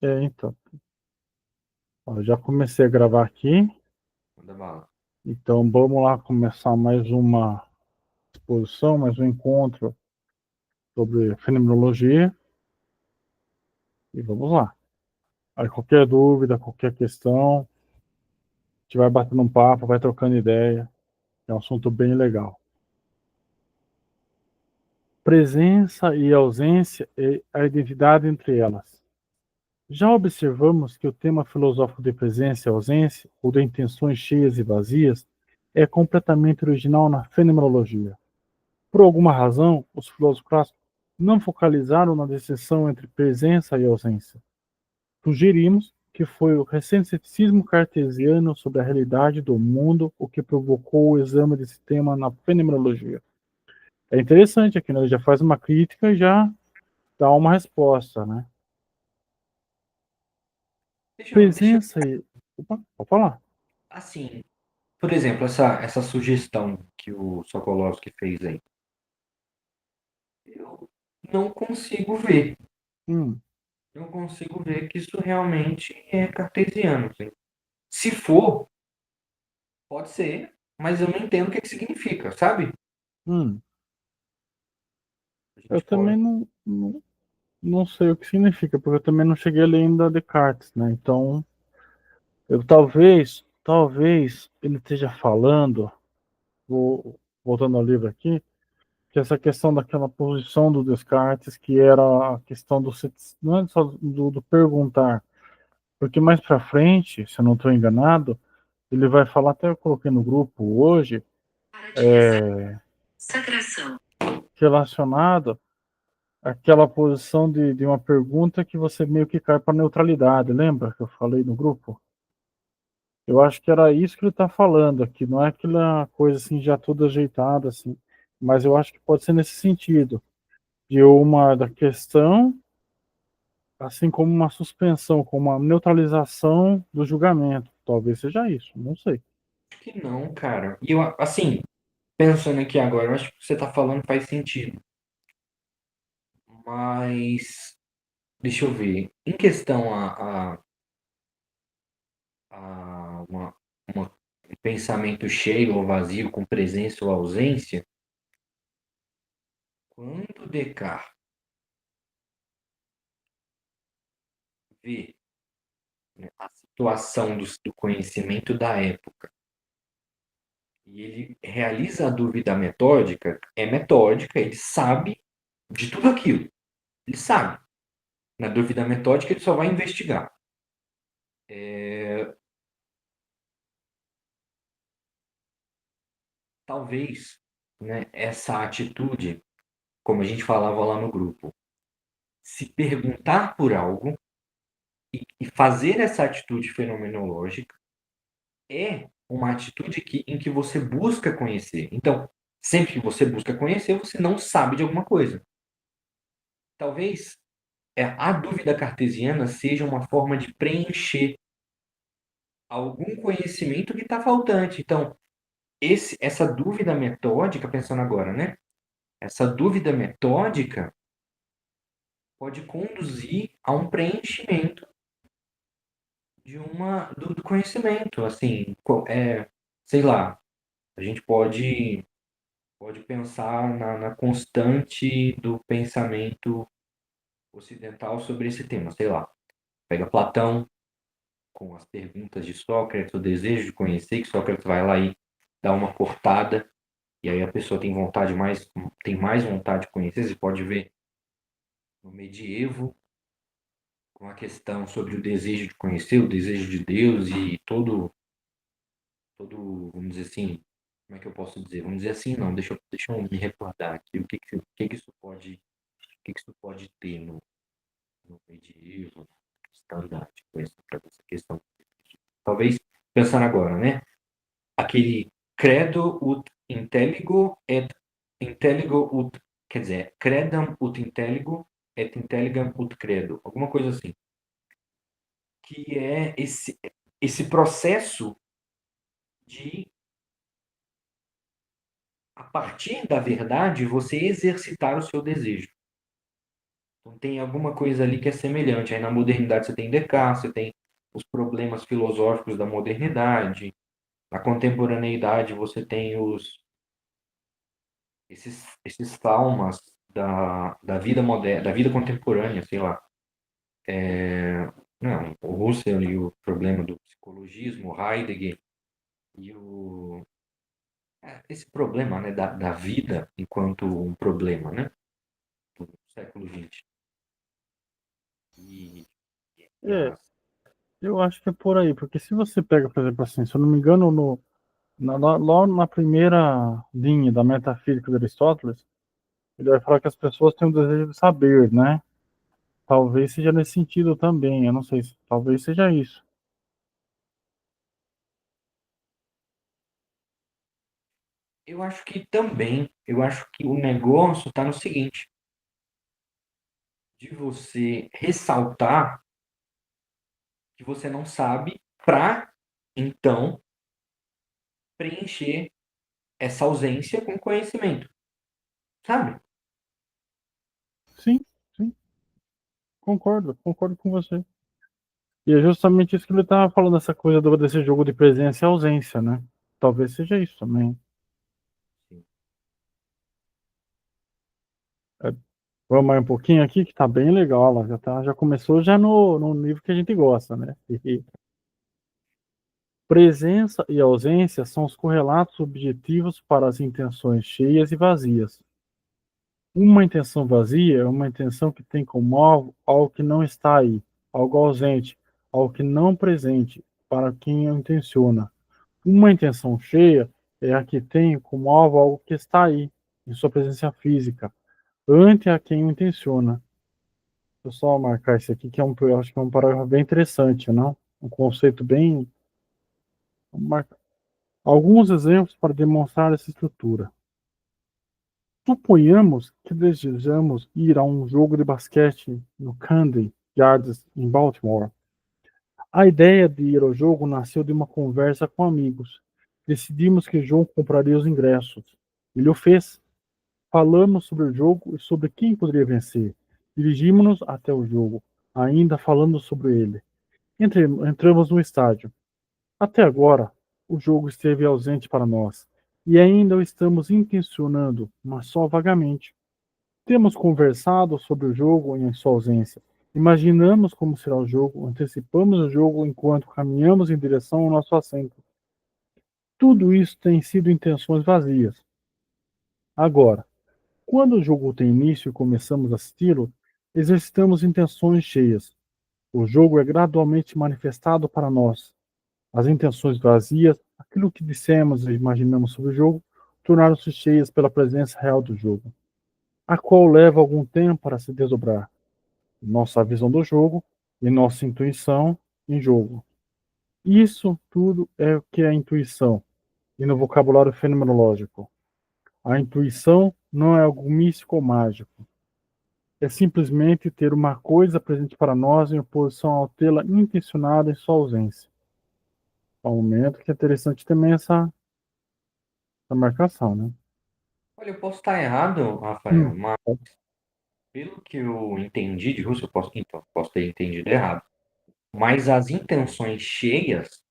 Então, ó, eu já comecei a gravar aqui, Manda bala. então vamos lá começar mais uma exposição, mais um encontro sobre fenomenologia e vamos lá. Aí qualquer dúvida, qualquer questão, a gente vai batendo um papo, vai trocando ideia, é um assunto bem legal. Presença e ausência e a identidade entre elas. Já observamos que o tema filosófico de presença e ausência, ou de intenções cheias e vazias, é completamente original na fenomenologia. Por alguma razão, os filósofos clássicos não focalizaram na distinção entre presença e ausência. Sugerimos que foi o recente ceticismo cartesiano sobre a realidade do mundo o que provocou o exame desse tema na fenomenologia. É interessante aqui, né? Ele já faz uma crítica e já dá uma resposta, né? Deixa eu, Presença e... Opa, pode falar. assim, por exemplo, essa sugestão que o Sokolovski fez aí, eu não consigo ver. Hum, Não consigo ver que isso realmente é cartesiano, assim. Se for, pode ser, mas eu não entendo o que significa, sabe? hum. A Eu gente também pode. não sei o que significa, porque eu também não cheguei a ler ainda Descartes, né? Então, eu talvez ele esteja falando, voltando ao livro aqui, que essa questão daquela posição do Descartes, que era a questão não é só do perguntar, porque mais para frente, se eu não estou enganado, ele vai falar, até eu coloquei no grupo hoje, Para de rezar. é, Sagração. relacionado àquela posição de uma pergunta que você meio que cai para neutralidade, lembra que eu falei no grupo? Eu acho que era isso que ele está falando aqui, não é aquela coisa assim já toda ajeitada assim, mas eu acho que pode ser nesse sentido, de uma da questão, assim como uma suspensão, como uma neutralização do julgamento. Talvez seja isso, não sei. Acho que não, cara. E eu, assim, pensando aqui agora, eu acho que o que você tá falando faz sentido. Mas, deixa eu ver. Em questão a um pensamento cheio ou vazio, com presença ou ausência, quando Descartes vê, né, a situação do conhecimento da época e ele realiza a dúvida metódica, é metódica, ele sabe de tudo aquilo. Ele sabe. Na dúvida metódica, ele só vai investigar. Talvez, né, essa atitude, como a gente falava lá no grupo, se perguntar por algo e fazer essa atitude fenomenológica é uma atitude em que você busca conhecer. Então, sempre que você busca conhecer, você não sabe de alguma coisa. Talvez a dúvida cartesiana seja uma forma de preencher algum conhecimento que está faltante. Então, essa dúvida metódica, pensando agora, né? Essa dúvida metódica pode conduzir a um preenchimento do conhecimento. Assim, sei lá, a gente pode pensar na constante do pensamento ocidental sobre esse tema. Sei lá, pega Platão com as perguntas de Sócrates, o desejo de conhecer, que Sócrates vai lá e dá uma cortada, e aí a pessoa tem mais vontade de conhecer. Você pode ver no medievo, com a questão sobre o desejo de conhecer, o desejo de Deus e vamos dizer assim, como é que eu posso dizer? Vamos dizer assim, não, deixa eu me recordar aqui o que que isso pode, o que que isso pode ter no medievo, standard, para essa questão. Talvez, pensando agora, né? Aquele credo ut intelligo et intelligo ut, quer dizer, credam ut intelligo et intelligam ut credo, alguma coisa assim, que é esse processo de, a partir da verdade, você exercitar o seu desejo. Então tem alguma coisa ali que é semelhante. Aí na modernidade você tem Descartes, você tem os problemas filosóficos da modernidade. Na contemporaneidade você tem esses traumas da vida moderna, da vida contemporânea, sei lá. Não, o Husserl e o problema do psicologismo, Heidegger e esse problema, né, da vida enquanto um problema, né, do século XX. E, e É, as, eu acho que é por aí, porque se você pega, por exemplo, assim, se eu não me engano, lá na primeira linha da metafísica de Aristóteles, ele vai falar que as pessoas têm o desejo de saber, né? Talvez seja nesse sentido também, eu não sei, talvez seja isso. eu acho que também, eu acho que o negócio está no seguinte, de você ressaltar que você não sabe para, então, preencher essa ausência com conhecimento, sabe? Sim, sim, concordo com você. E é justamente isso que ele estava falando, essa coisa desse jogo de presença e ausência, né? Talvez seja isso também. É, vamos mais um pouquinho aqui, que tá bem legal, ela já começou já no nível que a gente gosta, né? E presença e ausência são os correlatos objetivos para as intenções cheias e vazias. Uma intenção vazia é uma intenção que tem como alvo algo que não está aí, algo ausente, algo que não presente para quem o intenciona. Uma intenção cheia é a que tem como alvo algo que está aí, em sua presença física, ante a quem o intenciona. Deixa eu só marcar isso aqui, que eu acho que é um parágrafo bem interessante, não? Um conceito bem. Vamos marcar. Alguns exemplos para demonstrar essa estrutura. Suponhamos que desejamos ir a um jogo de basquete no Camden Yards, em Baltimore. A ideia de ir ao jogo nasceu de uma conversa com amigos. Decidimos que João compraria os ingressos. Ele o fez. Falamos sobre o jogo e sobre quem poderia vencer. Dirigimos-nos até o jogo, ainda falando sobre ele. Entramos no estádio. Até agora, o jogo esteve ausente para nós, e ainda o estamos intencionando, mas só vagamente. Temos conversado sobre o jogo em sua ausência. Imaginamos como será o jogo, antecipamos o jogo enquanto caminhamos em direção ao nosso assento. Tudo isso tem sido intenções vazias. Agora, quando o jogo tem início e começamos a assisti-lo, exercitamos intenções cheias. O jogo é gradualmente manifestado para nós. As intenções vazias, aquilo que dissemos e imaginamos sobre o jogo, tornaram-se cheias pela presença real do jogo, a qual leva algum tempo para se desdobrar. Nossa visão do jogo e nossa intuição em jogo. Isso tudo é o que é a intuição, e no vocabulário fenomenológico. A intuição não é algo místico ou mágico. É simplesmente ter uma coisa presente para nós em oposição ao tê-la intencionada em sua ausência. Ao momento que é interessante também essa marcação, né? Olha, eu posso estar errado, Rafael, Hum, mas pelo que eu entendi de Russo, posso ter entendido errado. Mas as intenções cheias,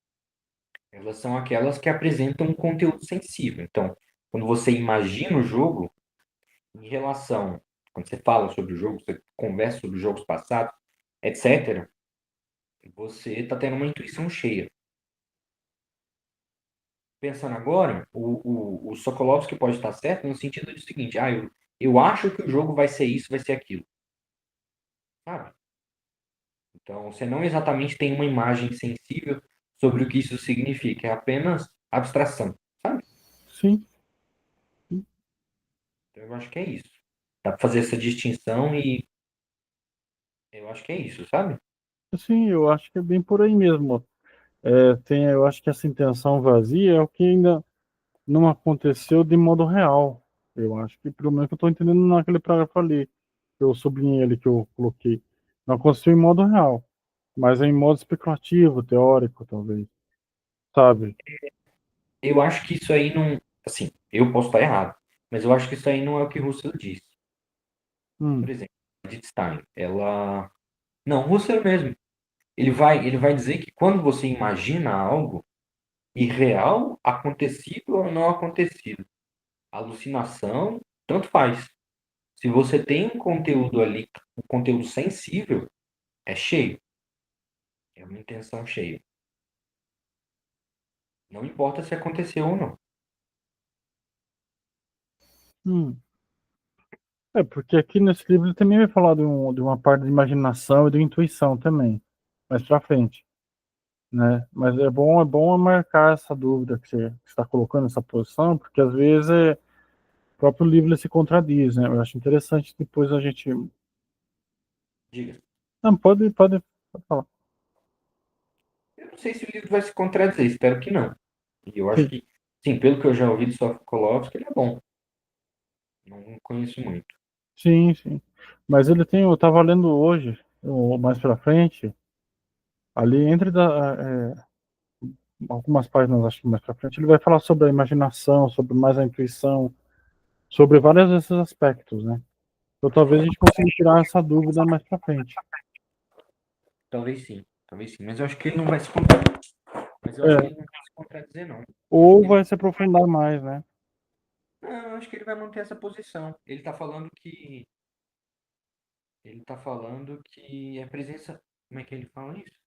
elas são aquelas que apresentam um conteúdo sensível. Então, quando você imagina o jogo, em relação, quando você fala sobre o jogo, você conversa sobre os jogos passados, etc., você está tendo uma intuição cheia. Pensando agora, o Sokolovski pode estar certo no sentido do seguinte: eu acho que o jogo vai ser isso, vai ser aquilo, sabe? Então, você não exatamente tem uma imagem sensível sobre o que isso significa, é apenas abstração, sabe? sim, sim, Então, eu acho que é isso. Dá para fazer essa distinção e eu acho que é isso, sabe? sim, eu acho que é bem por aí mesmo. Eu acho que essa intenção vazia é o que ainda não aconteceu de modo real. Eu acho que, pelo menos, que eu estou entendendo naquele parágrafo ali, que eu sublinhei ali, que eu coloquei. Não aconteceu em modo real, mas é em modo especulativo, teórico, talvez, sabe? Eu acho que isso aí não. Assim, eu posso estar errado, mas eu acho que isso aí não é o que Russell disse. Por Hum, exemplo. Stein, ela... Não, Husserl mesmo. Ele vai dizer que quando você imagina algo irreal, acontecido ou não acontecido, alucinação, tanto faz. Se você tem um conteúdo ali, um conteúdo sensível, é cheio. É uma intenção cheia. Não importa se aconteceu ou não. Hum. Porque aqui nesse livro ele também vai falar de uma parte de imaginação e de intuição também, mais pra frente, né? Mas é bom marcar essa dúvida que você está colocando nessa posição, porque às vezes o próprio livro ele se contradiz, né? Eu acho interessante depois a gente... Diga. Não, pode falar. Eu não sei se o livro vai se contradizer, espero que não. E eu acho Sim, que, sim, pelo que eu já ouvi do Sokolovsky, ele é bom. Não conheço muito. sim, sim. Mas ele tem, eu estava lendo hoje, mais pra frente, ali algumas páginas, acho que mais pra frente, ele vai falar sobre a imaginação, sobre mais a intuição, sobre vários desses aspectos, né? Então talvez a gente consiga tirar essa dúvida mais pra frente. Talvez sim, talvez sim. Mas eu acho que ele não vai se contradizer. Mas eu acho que É, ele não vai se contradizer, não. ou Ele, vai se aprofundar mais, né? não, eu acho que ele vai manter essa posição. Ele tá falando que a presença, como é que ele fala isso?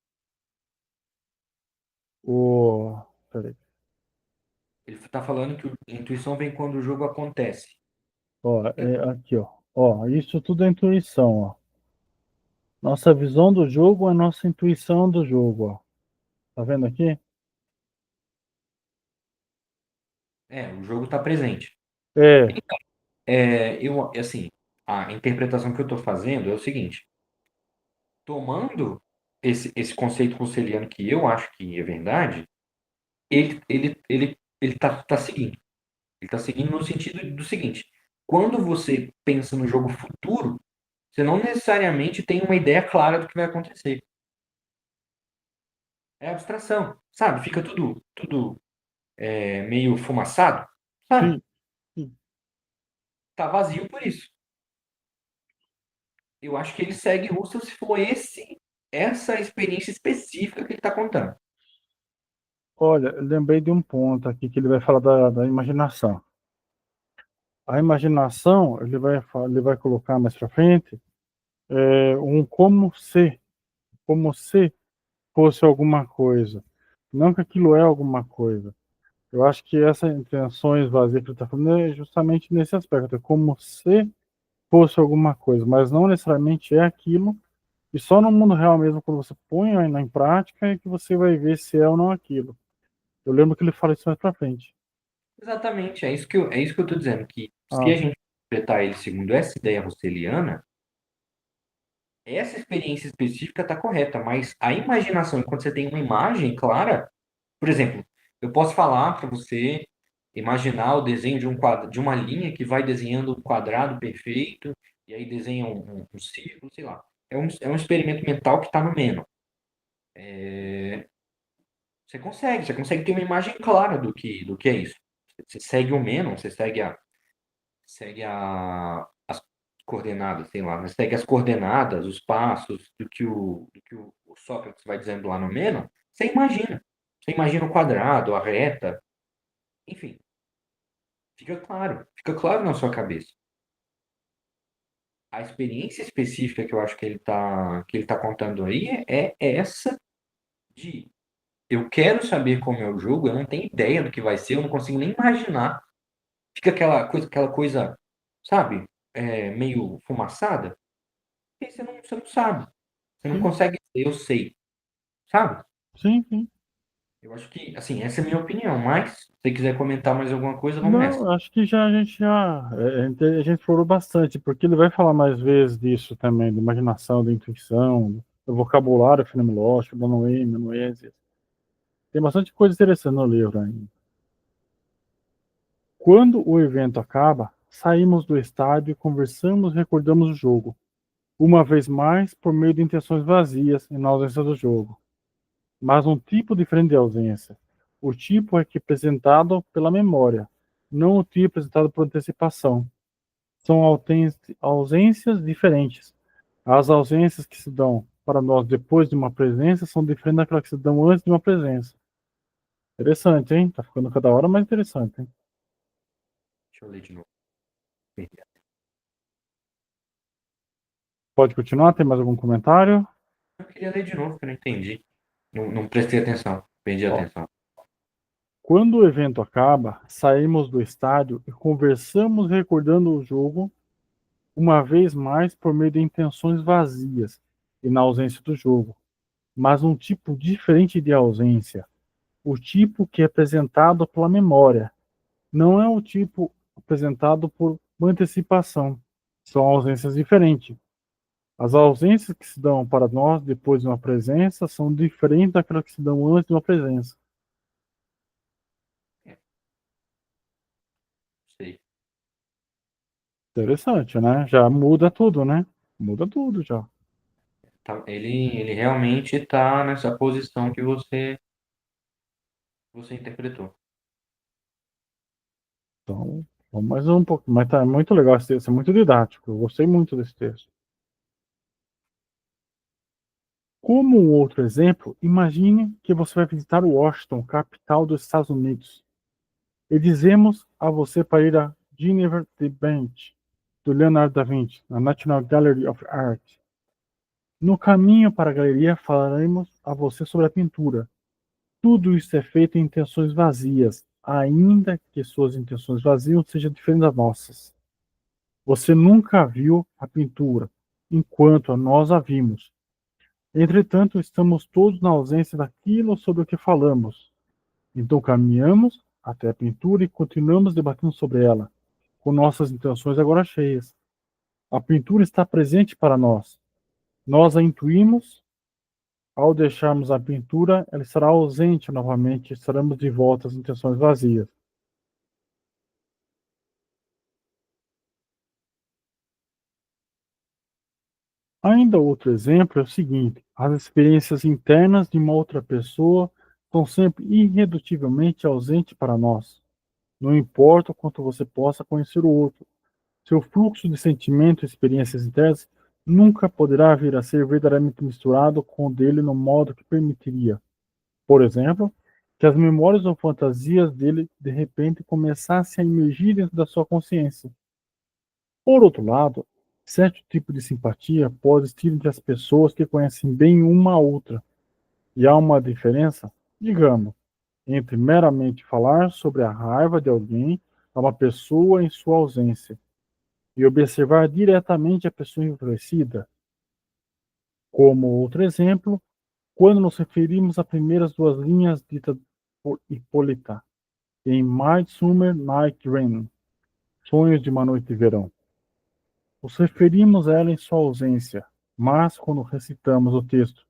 Peraí. Ele tá falando que a intuição vem quando o jogo acontece. Ó, aqui, ó. Ó, isso tudo é intuição, ó. Nossa visão do jogo é nossa intuição do jogo, ó. Tá vendo aqui? O jogo tá presente. É, Assim, a interpretação que eu estou fazendo é o seguinte: tomando esse conceito russeliano que eu acho que é verdade, ele tá seguindo. Ele está seguindo no sentido do seguinte: quando você pensa no jogo futuro, você não necessariamente tem uma ideia clara do que vai acontecer. É abstração, sabe? Fica tudo meio fumaçado, sabe? sim, sim. Tá vazio por isso. Eu acho que ele segue Russell se for essa experiência específica que ele está contando. Olha, eu lembrei de um ponto aqui que ele vai falar da imaginação. A imaginação, ele vai colocar mais pra frente, como se fosse alguma coisa. Não que aquilo é alguma coisa. Eu acho que essa intenções vazias que ele está falando é justamente nesse aspecto, é como se fosse alguma coisa, mas não necessariamente é aquilo, e só no mundo real mesmo, quando você põe ainda em prática, é que você vai ver se é ou não aquilo. Eu lembro que ele fala isso mais pra frente. Exatamente, é isso que eu estou dizendo, que se Ah, a gente interpretar ele segundo essa ideia russeliana, essa experiência específica está correta, mas a imaginação, quando você tem uma imagem clara, por exemplo, eu posso falar para você imaginar o desenho de um quadro, de uma linha que vai desenhando um quadrado perfeito, e aí desenha um círculo, sei lá. É um experimento mental que está no Meno. Você consegue ter uma imagem clara do que é isso. Você segue o Meno, você as coordenadas, sei lá, você segue as coordenadas, os passos do que o Sócrates vai dizendo lá no Meno, você imagina. Você imagina o quadrado, a reta, enfim, fica claro na sua cabeça. A experiência específica que eu acho que ele tá contando aí é essa de eu quero saber como é o jogo, eu não tenho ideia do que vai ser, eu não consigo nem imaginar. Fica aquela coisa, sabe, meio fumaçada, e você não sabe. Você não sim, consegue dizer, eu sei, sabe? sim, sim. Eu acho que, assim, essa é a minha opinião, mas se você quiser comentar mais alguma coisa, vamos nessa. Não, acho que já a gente a gente falou bastante, porque ele vai falar mais vezes disso também, de imaginação, de intuição, do vocabulário fenomenológico, da noêmia. Tem bastante coisa interessante no livro ainda. Quando o evento acaba, saímos do estádio e conversamos e recordamos o jogo, uma vez mais por meio de intenções vazias e na ausência do jogo, mas um tipo diferente de ausência. O tipo é que é representado pela memória, não o tipo representado por antecipação. São ausências diferentes, As ausências que se dão para nós depois de uma presença são diferentes daquelas que se dão antes de uma presença. Interessante, hein? Tá ficando cada hora mais interessante, hein? Deixa eu ler de novo. Pode continuar? Tem mais algum comentário? Eu queria ler de novo, que eu não entendi. Não prestei atenção. Perdi a Ó, atenção. quando o evento acaba, saímos do estádio e conversamos recordando o jogo uma vez mais por meio de intenções vazias e na ausência do jogo, mas um tipo diferente de ausência, o tipo que é apresentado pela memória, não é o tipo apresentado por antecipação. São ausências diferentes. As ausências que se dão para nós depois de uma presença são diferentes daquelas que se dão antes de uma presença. Sei. Interessante, né? Já muda tudo, né? Muda tudo já. Ele realmente está nessa posição que você interpretou. Então, vamos mais um pouco. Mas tá muito legal esse texto, é muito didático. Eu gostei muito desse texto. Como um outro exemplo, imagine que você vai visitar Washington, capital dos Estados Unidos, e dizemos a você para ir a Ginevra de Bench, do Leonardo da Vinci, na National Gallery of Art. No caminho para a galeria, falaremos a você sobre a pintura. Tudo isso é feito em intenções vazias, ainda que suas intenções vazias sejam diferentes das nossas. Você nunca viu a pintura, enquanto nós a vimos. Entretanto, estamos todos na ausência daquilo sobre o que falamos. Então caminhamos até a pintura e continuamos debatendo sobre ela, com nossas intenções agora cheias. A pintura está presente para nós. Nós a intuímos. Ao deixarmos a pintura, ela estará ausente novamente e estaremos de volta às intenções vazias. Ainda outro exemplo é o seguinte: as experiências internas de uma outra pessoa são sempre irredutivelmente ausentes para nós. Não importa o quanto você possa conhecer o outro, seu fluxo de sentimentos e experiências internas nunca poderá vir a ser verdadeiramente misturado com o dele no modo que permitiria, por exemplo, que as memórias ou fantasias dele de repente começassem a emergir dentro da sua consciência. Por outro lado, certo tipo de simpatia pode existir entre as pessoas que conhecem bem uma a outra, e há uma diferença, digamos, entre meramente falar sobre a raiva de alguém a uma pessoa em sua ausência e observar diretamente a pessoa enfurecida. Como outro exemplo, quando nos referimos às primeiras duas linhas ditas por Hipólita em Midsummer Night Dream, Sonhos de uma Noite de Verão. Nos referimos a ela em sua ausência, mas quando recitamos o texto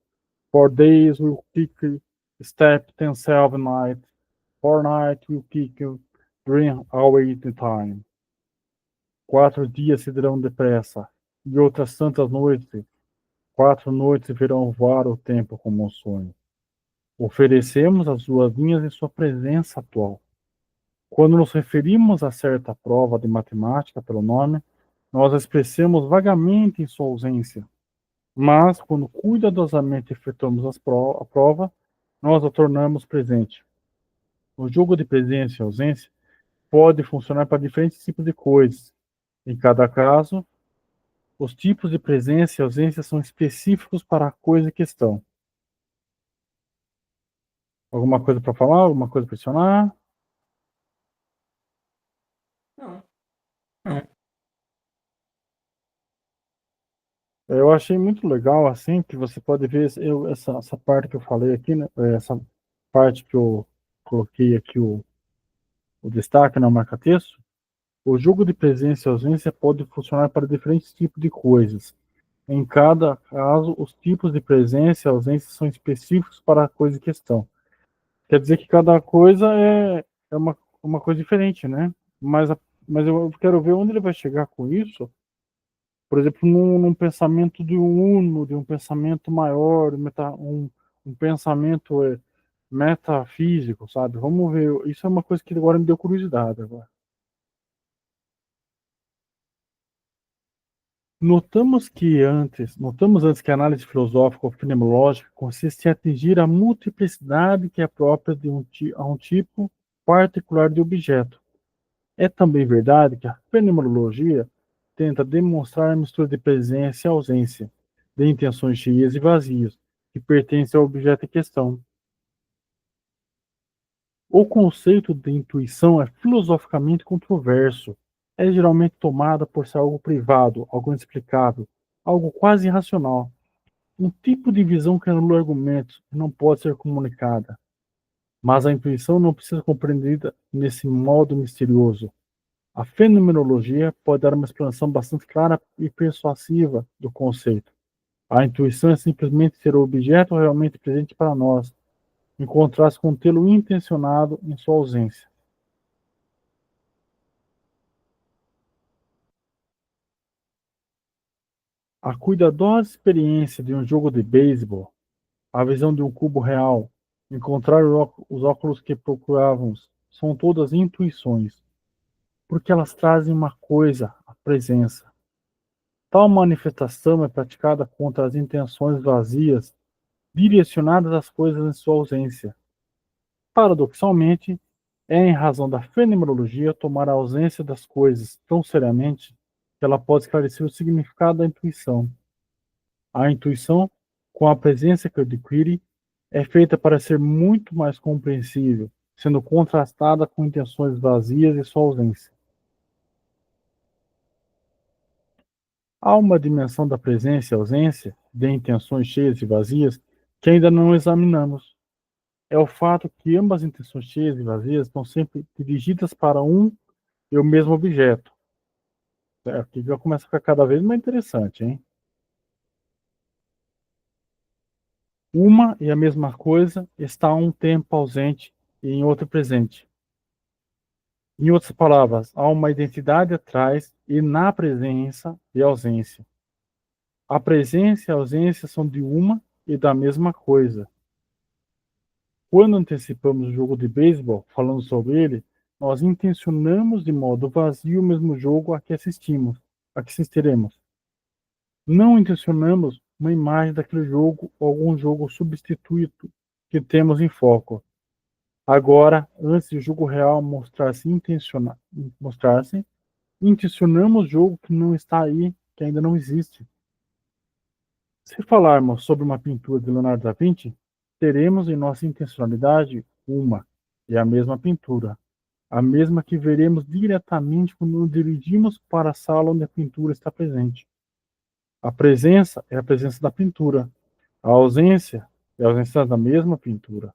For days will kick step themselves night, for night will kick dream away the time. 4 dias se dirão depressa, e outras tantas noites, 4 noites verão voar o tempo como um sonho. Oferecemos as duas linhas em sua presença atual. Quando nos referimos a certa prova de matemática pelo nome, nós a expressamos vagamente em sua ausência. Mas, quando cuidadosamente efetuamos a prova, nós a tornamos presente. O jogo de presença e ausência pode funcionar para diferentes tipos de coisas. Em cada caso, os tipos de presença e ausência são específicos para a coisa em questão. Alguma coisa para falar? Alguma coisa para adicionar? Não, não. Eu achei muito legal, assim, que você pode ver essa parte que eu falei aqui, né? Essa parte que eu coloquei aqui o destaque na marca-texto. O jogo de presença e ausência pode funcionar para diferentes tipos de coisas. Em cada caso, os tipos de presença e ausência são específicos para a coisa em questão. Quer dizer que cada coisa é uma coisa diferente, né? Mas, mas eu quero ver onde ele vai chegar com isso. Por exemplo, num pensamento de um uno, de um pensamento maior, um pensamento metafísico, sabe? Vamos ver. Isso é uma coisa que agora me deu curiosidade agora. Notamos antes que a análise filosófica ou fenomenológica consiste em atingir a multiplicidade que é própria a um tipo particular de objeto. É também verdade que a fenomenologia tenta demonstrar a mistura de presença e ausência, de intenções cheias e vazias, que pertencem ao objeto em questão. O conceito de intuição é filosoficamente controverso. É geralmente tomado por ser algo privado, algo inexplicável, algo quase irracional. Um tipo de visão que anula argumentos e não pode ser comunicada. Mas a intuição não precisa ser compreendida nesse modo misterioso. A fenomenologia pode dar uma explanação bastante clara e persuasiva do conceito. A intuição é simplesmente ser o objeto realmente presente para nós, em contraste com tê-lo intencionado em sua ausência. A cuidadosa experiência de um jogo de beisebol, a visão de um cubo real, encontrar os óculos que procurávamos, são todas intuições, porque elas trazem uma coisa, a presença. Tal manifestação é praticada contra as intenções vazias, direcionadas às coisas em sua ausência. Paradoxalmente, é em razão da fenomenologia tomar a ausência das coisas tão seriamente que ela pode esclarecer o significado da intuição. A intuição, com a presença que adquire, é feita para ser muito mais compreensível, sendo contrastada com intenções vazias e sua ausência. Há uma dimensão da presença e ausência, de intenções cheias e vazias, que ainda não examinamos. É o fato que ambas as intenções cheias e vazias estão sempre dirigidas para um e o mesmo objeto. Aqui já começa a ficar cada vez mais interessante, hein? Uma e a mesma coisa está um tempo ausente e em outro presente. Em outras palavras, há uma identidade atrás e na presença e ausência. A presença e a ausência são de uma e da mesma coisa. Quando antecipamos o jogo de beisebol, falando sobre ele, nós intencionamos de modo vazio o mesmo jogo a que assistimos, a que assistiremos. Não intencionamos uma imagem daquele jogo ou algum jogo substituto que temos em foco. Agora, antes do jogo real mostrar-se, intencionamos jogo que não está aí, que ainda não existe. Se falarmos sobre uma pintura de Leonardo da Vinci, teremos em nossa intencionalidade uma e a mesma pintura, a mesma que veremos diretamente quando nos dirigimos para a sala onde a pintura está presente. A presença é a presença da pintura, a ausência é a ausência da mesma pintura,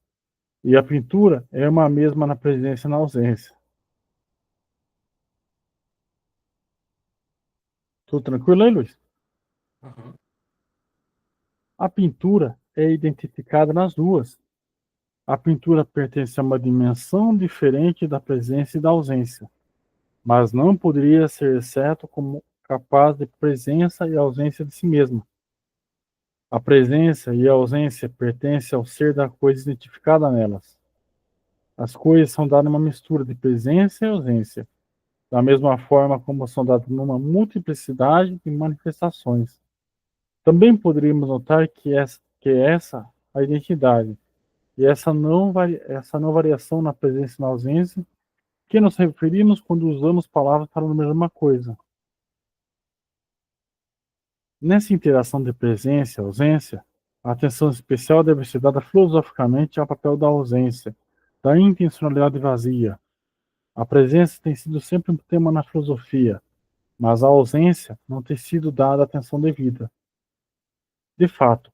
e a pintura é uma mesma na presença e na ausência. Tudo tranquilo aí, Luiz? Uhum. A pintura é identificada nas duas. A pintura pertence a uma dimensão diferente da presença e da ausência, mas não poderia ser exceto como capaz de presença e ausência de si mesma. A presença e a ausência pertencem ao ser da coisa identificada nelas. As coisas são dadas numa mistura de presença e ausência, da mesma forma como são dadas numa multiplicidade de manifestações. Também poderíamos notar que essa a identidade e essa não variação na presença e na ausência que nos referimos quando usamos palavras para a mesma coisa. Nessa interação de presença e ausência, a atenção especial deve ser dada filosoficamente ao papel da ausência, da intencionalidade vazia. A presença tem sido sempre um tema na filosofia, mas a ausência não tem sido dada a atenção devida. De fato,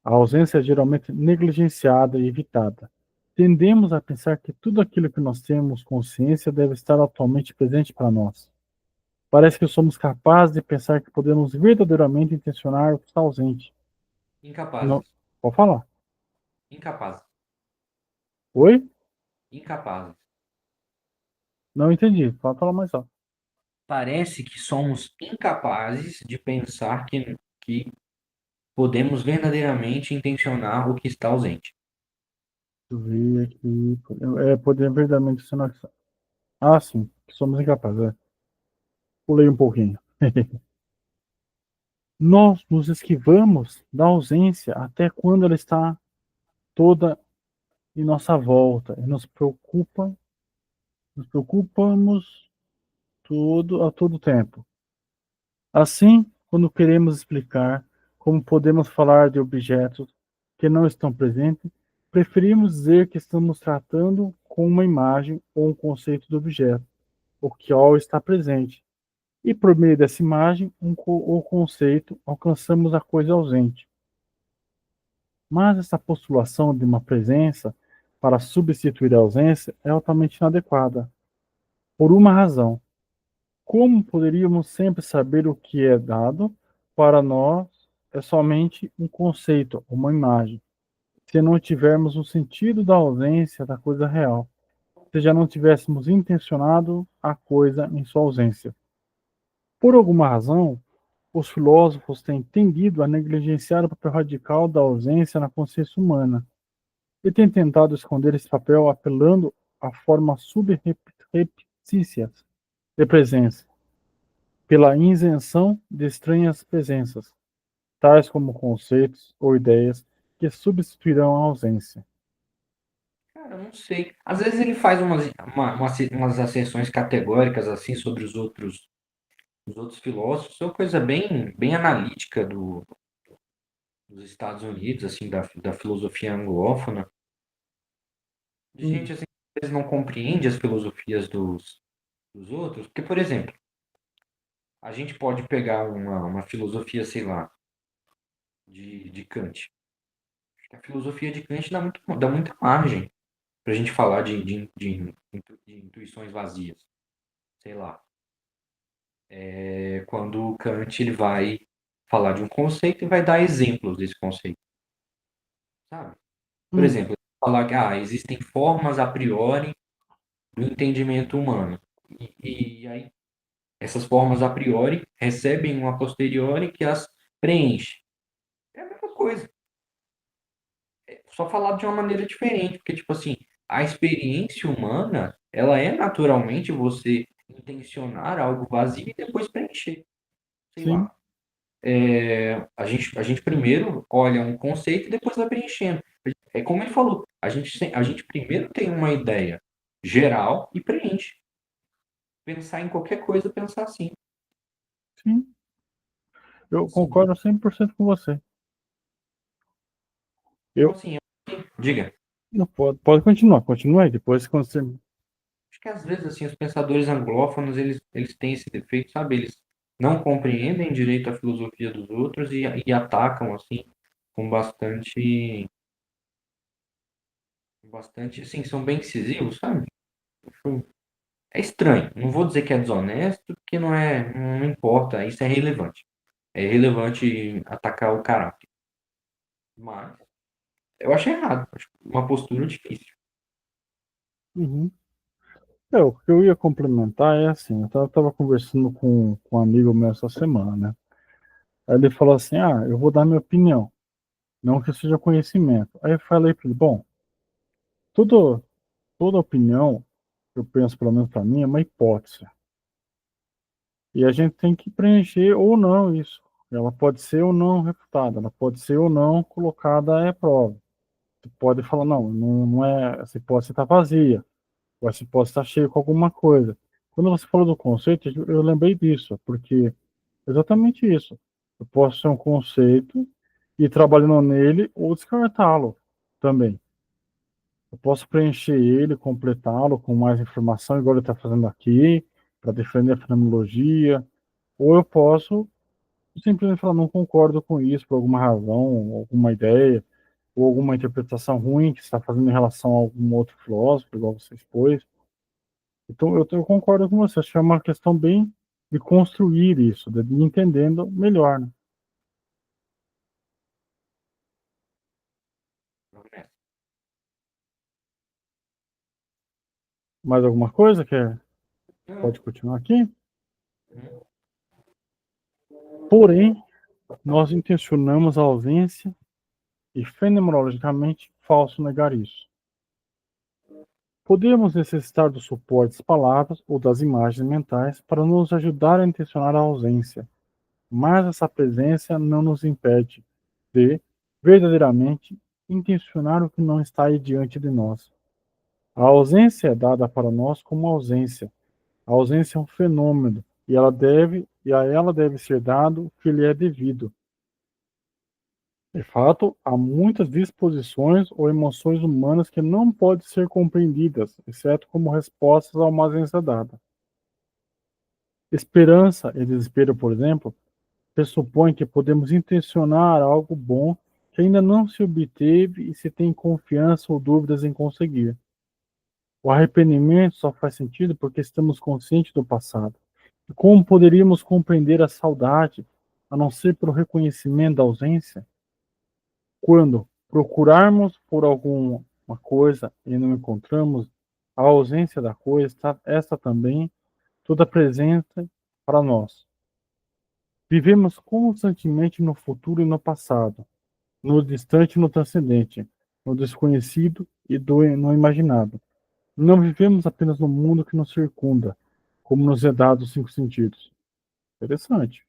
a ausência é geralmente negligenciada e evitada. Tendemos a pensar que tudo aquilo que nós temos consciência deve estar atualmente presente para nós. Parece que somos capazes de pensar que podemos verdadeiramente intencionar o que está ausente. Não, Incapazes. pode falar. Incapazes. Oi? Incapazes. Não entendi. Pode falar mais alto. Parece que somos incapazes de pensar que podemos verdadeiramente intencionar o que está ausente. Deixa eu ver aqui. Poder verdadeiramente intencionar. Ah, sim. Somos incapazes. Pulei um pouquinho. Nós nos esquivamos da ausência até quando ela está toda em nossa volta e nos preocupamos a todo tempo. Assim, quando queremos explicar como podemos falar de objetos que não estão presentes, preferimos dizer que estamos tratando com uma imagem ou um conceito do objeto, o qual está presente. E por meio dessa imagem ou conceito, alcançamos a coisa ausente. Mas essa postulação de uma presença para substituir a ausência é altamente inadequada, por uma razão. Como poderíamos sempre saber o que é dado para nós é somente um conceito, uma imagem, se não tivermos o sentido da ausência da coisa real, se já não tivéssemos intencionado a coisa em sua ausência? Por alguma razão, os filósofos têm tendido a negligenciar o papel radical da ausência na consciência humana e têm tentado esconder esse papel apelando à forma subreptícia de presença, pela isenção de estranhas presenças, tais como conceitos ou ideias que substituirão a ausência. Cara, eu não sei. Às vezes ele faz umas asserções categóricas assim sobre os outros filósofos. É uma coisa bem analítica dos Estados Unidos, assim, da filosofia anglófona. De Hum, gente assim, que às vezes não compreende as filosofias dos outros. Porque, por exemplo, a gente pode pegar uma filosofia, sei lá, de Kant. A filosofia de Kant dá muita margem para a gente falar de intuições vazias. Sei lá. Quando o Kant ele vai falar de um conceito e vai dar exemplos desse conceito, sabe? Por hum, exemplo, falar que existem formas a priori do entendimento humano. E aí essas formas a priori recebem uma posteriori que as preenche. É a mesma coisa, só falado de uma maneira diferente, porque tipo assim, a experiência humana, ela é naturalmente você intencionar algo vazio e depois preencher. Sei sim, lá. A gente primeiro olha um conceito e depois vai preenchendo. É como ele falou, a gente primeiro tem uma ideia geral e preenche. Pensar em qualquer coisa, pensar assim. sim. Eu Sim. concordo 100% com você. Então, Eu assim, diga. não pode continuar, continua aí. Depois, quando você. Acho que às vezes, assim, os pensadores anglófonos, eles têm esse defeito, sabe? Eles não compreendem direito a filosofia dos outros e atacam, assim, com bastante, assim, são bem incisivos, sabe? É estranho. Não vou dizer que é desonesto, porque não importa, isso é relevante. É relevante atacar o caráter. Mas eu acho errado, acho uma postura difícil. Uhum. O que eu ia complementar é assim, eu estava conversando com um amigo meu essa semana, né? Aí ele falou assim, eu vou dar minha opinião, não que seja conhecimento. Aí eu falei para ele, bom, tudo, toda opinião, eu penso pelo menos para mim, é uma hipótese. E a gente tem que preencher ou não isso. Ela pode ser ou não refutada, ela pode ser ou não colocada à prova. Você pode falar, não é, essa hipótese está vazia, ou essa hipótese está cheia com alguma coisa. Quando você falou do conceito, eu lembrei disso, porque é exatamente isso. Eu posso ser um conceito e ir trabalhando nele ou descartá-lo também. Eu posso preencher ele, completá-lo com mais informação, igual ele está fazendo aqui, para defender a fenomenologia, ou eu posso simplesmente falar, não concordo com isso por alguma razão, alguma ideia, ou alguma interpretação ruim que você está fazendo em relação a algum outro filósofo, igual você expôs. Então, eu concordo com você. Acho que é uma questão bem de construir isso, de ir entendendo melhor, né? Mais alguma coisa que Não. pode continuar aqui? Porém, nós intencionamos a ausência e fenomenologicamente falso negar isso. Podemos necessitar do suporte das palavras ou das imagens mentais para nos ajudar a intencionar a ausência, mas essa presença não nos impede de verdadeiramente intencionar o que não está aí diante de nós. A ausência é dada para nós como ausência. A ausência é um fenômeno e a ela deve ser dado o que lhe é devido. De fato, há muitas disposições ou emoções humanas que não podem ser compreendidas, exceto como respostas a uma ausência dada. Esperança e desespero, por exemplo, pressupõem que podemos intencionar algo bom que ainda não se obteve e se tem confiança ou dúvidas em conseguir. O arrependimento só faz sentido porque estamos conscientes do passado. E como poderíamos compreender a saudade, a não ser pelo reconhecimento da ausência? Quando procurarmos por alguma coisa e não encontramos, a ausência da coisa está essa também toda presente para nós. Vivemos constantemente no futuro e no passado, no distante e no transcendente, no desconhecido e no imaginado. Não vivemos apenas no mundo que nos circunda, como nos é dado os cinco sentidos. Interessante.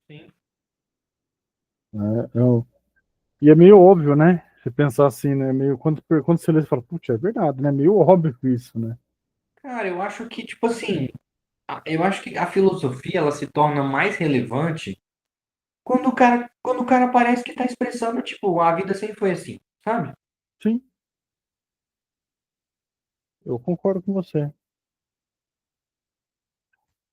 Sim. Né? E é meio óbvio, né? Você pensar assim, né? Meio, quando você lê, você fala, putz, é verdade, né? Meio óbvio isso, né? Cara, eu acho que, tipo assim, eu acho que a filosofia ela se torna mais relevante quando o cara parece que tá expressando, tipo, a vida sempre foi assim, sabe? Sim, eu concordo com você.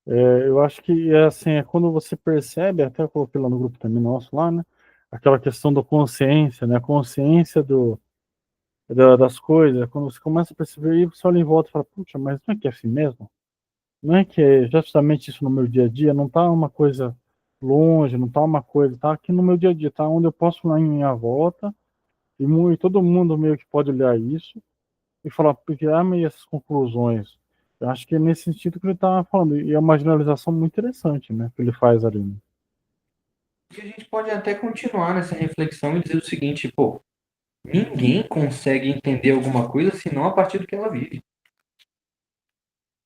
Eu acho que é assim, é quando você percebe, até eu coloquei lá no grupo também nosso lá, né? Aquela questão da consciência, né? A consciência das coisas, quando você começa a perceber e você olha em volta e fala, puxa, mas não é que é assim mesmo? Não é que é justamente isso no meu dia a dia, não tá uma coisa longe, não tá uma coisa, tá aqui no meu dia a dia, tá onde eu posso olhar em minha volta e todo mundo meio que pode olhar isso e falar, porque há meio essas conclusões. Eu acho que é nesse sentido que ele está falando, e é uma generalização muito interessante, né, que ele faz ali. Né? E a gente pode até continuar nessa reflexão e dizer o seguinte, pô, ninguém consegue entender alguma coisa senão a partir do que ela vive.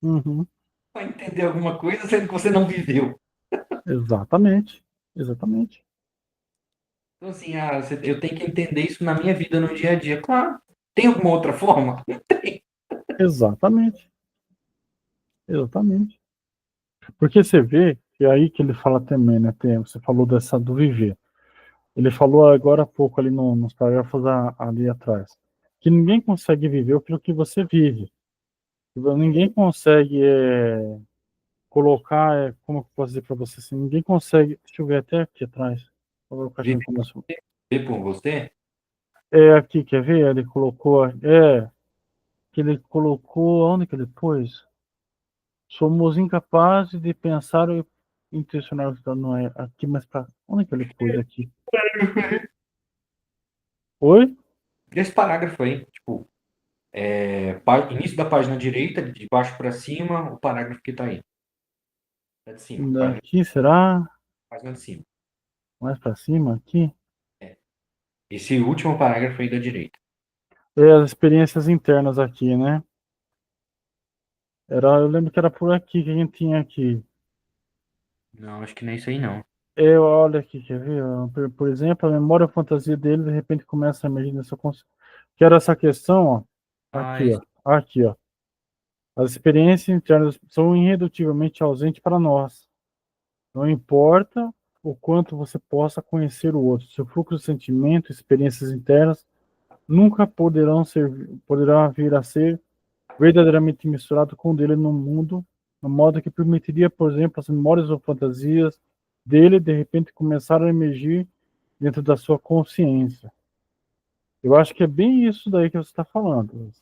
Uhum, Vai entender alguma coisa sendo que você não viveu. exatamente, exatamente, Então, assim, eu tenho que entender isso na minha vida, no dia a dia. Claro. Tem alguma outra forma? Não tem. exatamente, exatamente. Porque você vê, que é aí que ele fala também, né, você falou dessa do viver. Ele falou agora há pouco ali nos parágrafos ali atrás, que ninguém consegue viver aquilo que você vive. Ninguém consegue colocar, como eu posso dizer para você assim, ninguém consegue, deixa eu ver até aqui atrás, o caixinho Viver começou. por você? É aqui, quer ver? Ele colocou, que ele colocou, onde que ele pôs? Somos incapazes de pensar e intencionar, não é aqui, mas para onde que ele pôs aqui? Oi? Esse parágrafo aí, tipo, início da página direita, de baixo para cima, o parágrafo que tá aí. Tá de cima, Aqui, será? página de cima. Mais para cima, aqui? É. Esse último parágrafo aí da direita. As experiências internas aqui, né? Eu lembro que era por aqui que a gente tinha aqui. Não, acho que não é isso aí, não. Olha aqui, quer ver? Ó, por exemplo, a memória ou fantasia dele de repente começa a emergir nessa consciência. Que era essa questão, ó. Ah, Aqui, ó. Aqui, ó. As experiências internas são irredutivelmente ausentes para nós. Não importa o quanto você possa conhecer o outro. Seu fluxo de sentimento, experiências internas, nunca poderão vir a ser verdadeiramente misturado com o dele no mundo, no modo que permitiria, por exemplo, as memórias ou fantasias dele de repente começar a emergir dentro da sua consciência. Eu acho que é bem isso daí que você está falando.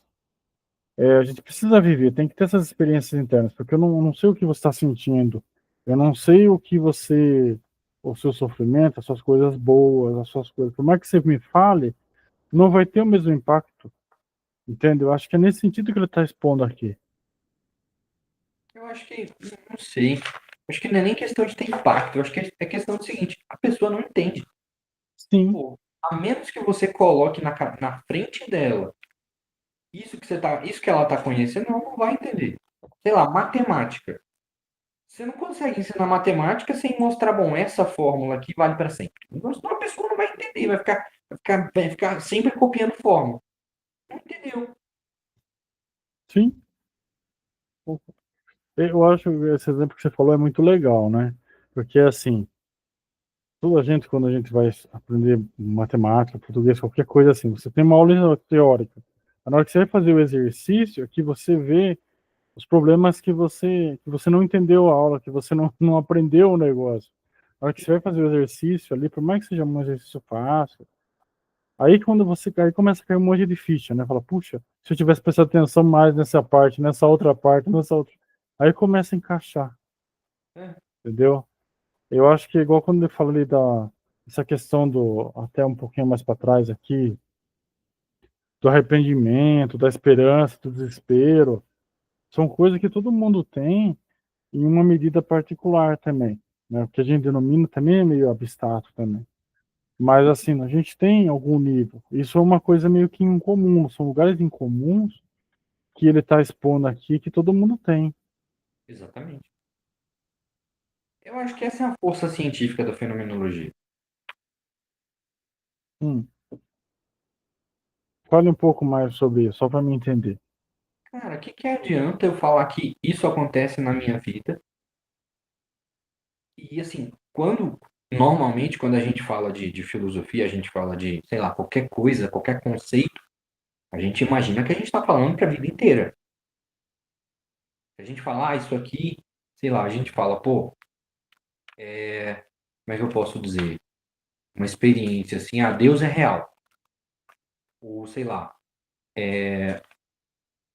A gente precisa viver, tem que ter essas experiências internas, porque eu não sei o que você está sentindo, eu não sei o que o seu sofrimento, as suas coisas boas, as suas coisas. Por mais que você me fale, não vai ter o mesmo impacto, entende? Eu acho que é nesse sentido que ele está expondo aqui. eu acho que, não sei. Acho que não é nem questão de ter impacto. Eu acho que é questão do seguinte: a pessoa não entende. Sim, Pô, a menos que você coloque na frente dela isso que ela tá conhecendo, ela não vai entender. Sei lá, matemática. Você não consegue ensinar matemática sem mostrar, bom, essa fórmula aqui vale para sempre. Então, senão a pessoa não vai entender, vai ficar sempre copiando fórmula. Não entendeu? Sim, eu acho que esse exemplo que você falou é muito legal, né? Porque assim, toda a gente, quando a gente vai aprender matemática, português, qualquer coisa assim, você tem uma aula teórica. Na hora que você vai fazer o exercício, aqui você vê os problemas que você não entendeu a aula, que você não aprendeu o negócio. Na hora que você vai fazer o exercício ali, por mais que seja um exercício fácil, aí quando você aí começa a cair um monte de ficha, né? Fala, puxa, se eu tivesse prestado atenção mais nessa parte, nessa outra parte, nessa outra. Aí começa a encaixar, É, entendeu? Eu acho que é igual quando eu falei da essa questão do até um pouquinho mais para trás aqui, do arrependimento, da esperança, do desespero, são coisas que todo mundo tem em uma medida particular também, né? O que a gente denomina também é meio abstrato também. Mas assim, a gente tem algum nível. Isso é uma coisa meio que incomum, são lugares incomuns que ele está expondo aqui que todo mundo tem. exatamente. Eu acho que essa é a força científica da fenomenologia. Hum, fale um pouco mais sobre isso, só para me entender. Cara, o que que adianta eu falar que isso acontece na minha vida? E assim, normalmente quando a gente fala de filosofia, a gente fala de, sei lá, qualquer coisa, qualquer conceito, a gente imagina que a gente está falando para a vida inteira. Se a gente falar isso aqui, sei lá, a gente fala, pô, como é que eu posso dizer? Uma experiência assim, ah, Deus é real. Ou sei lá,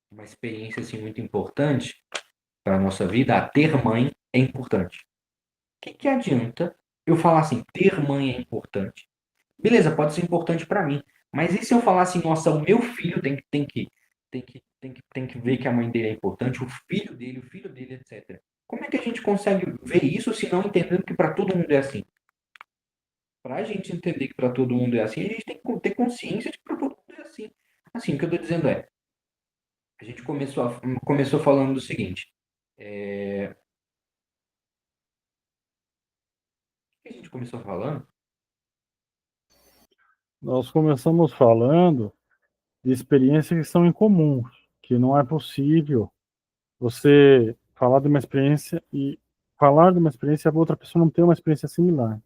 uma experiência assim muito importante para a nossa vida, ter mãe é importante. O que adianta eu falar assim, ter mãe é importante? Beleza, pode ser importante para mim, mas e se eu falar assim, nossa, o meu filho tem que ver que a mãe dele é importante, o filho dele, etc. Como é que a gente consegue ver isso se não entendendo que para todo mundo é assim? Para a gente entender que para todo mundo é assim, a gente tem que ter consciência de que para todo mundo é assim. Assim, o que eu estou dizendo é, a gente começou falando do seguinte, o que a gente começou falando? Nós começamos falando de experiências que são incomuns, que não é possível você falar de uma experiência e falar de uma experiência e a outra pessoa não ter uma experiência similar.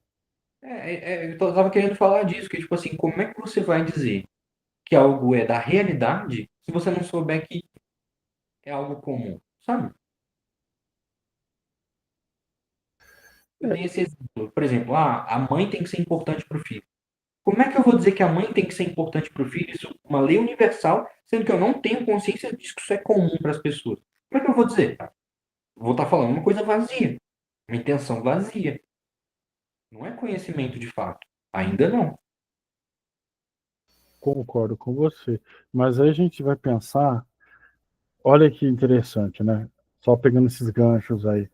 Eu tava querendo falar disso, que tipo assim, como é que você vai dizer que algo é da realidade se você não souber que é algo comum, sabe? Eu É, dei esse exemplo. Por exemplo, a mãe tem que ser importante para o filho. Como é que eu vou dizer que a mãe tem que ser importante para o filho? Isso é uma lei universal, sendo que eu não tenho consciência disso que isso é comum para as pessoas. Como é que eu vou dizer? Vou estar falando uma coisa vazia, uma intenção vazia. Não é conhecimento de fato. Ainda não. concordo com você. Mas aí a gente vai pensar, olha que interessante, né? Só pegando esses ganchos aí.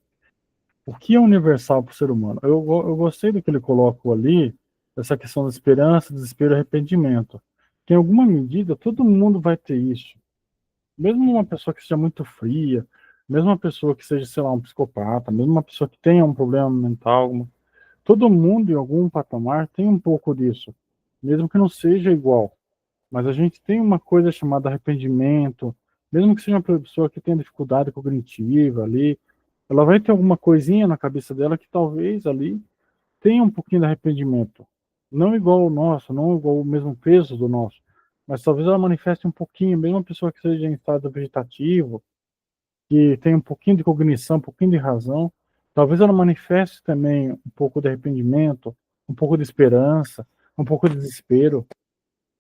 O que é universal para o ser humano? Eu gostei do que ele colocou ali, essa questão da esperança, desespero e arrependimento. Que em alguma medida todo mundo vai ter isso. Mesmo uma pessoa que seja muito fria, mesmo uma pessoa que seja, sei lá, um psicopata, mesmo uma pessoa que tenha um problema mental, todo mundo em algum patamar tem um pouco disso, mesmo que não seja igual. Mas a gente tem uma coisa chamada arrependimento, mesmo que seja uma pessoa que tenha dificuldade cognitiva ali, ela vai ter alguma coisinha na cabeça dela que talvez ali tenha um pouquinho de arrependimento. Não igual o nosso, não igual o mesmo peso do nosso, mas talvez ela manifeste um pouquinho, mesmo uma pessoa que seja em estado vegetativo, que tem um pouquinho de cognição, um pouquinho de razão, talvez ela manifeste também um pouco de arrependimento, um pouco de esperança, um pouco de desespero,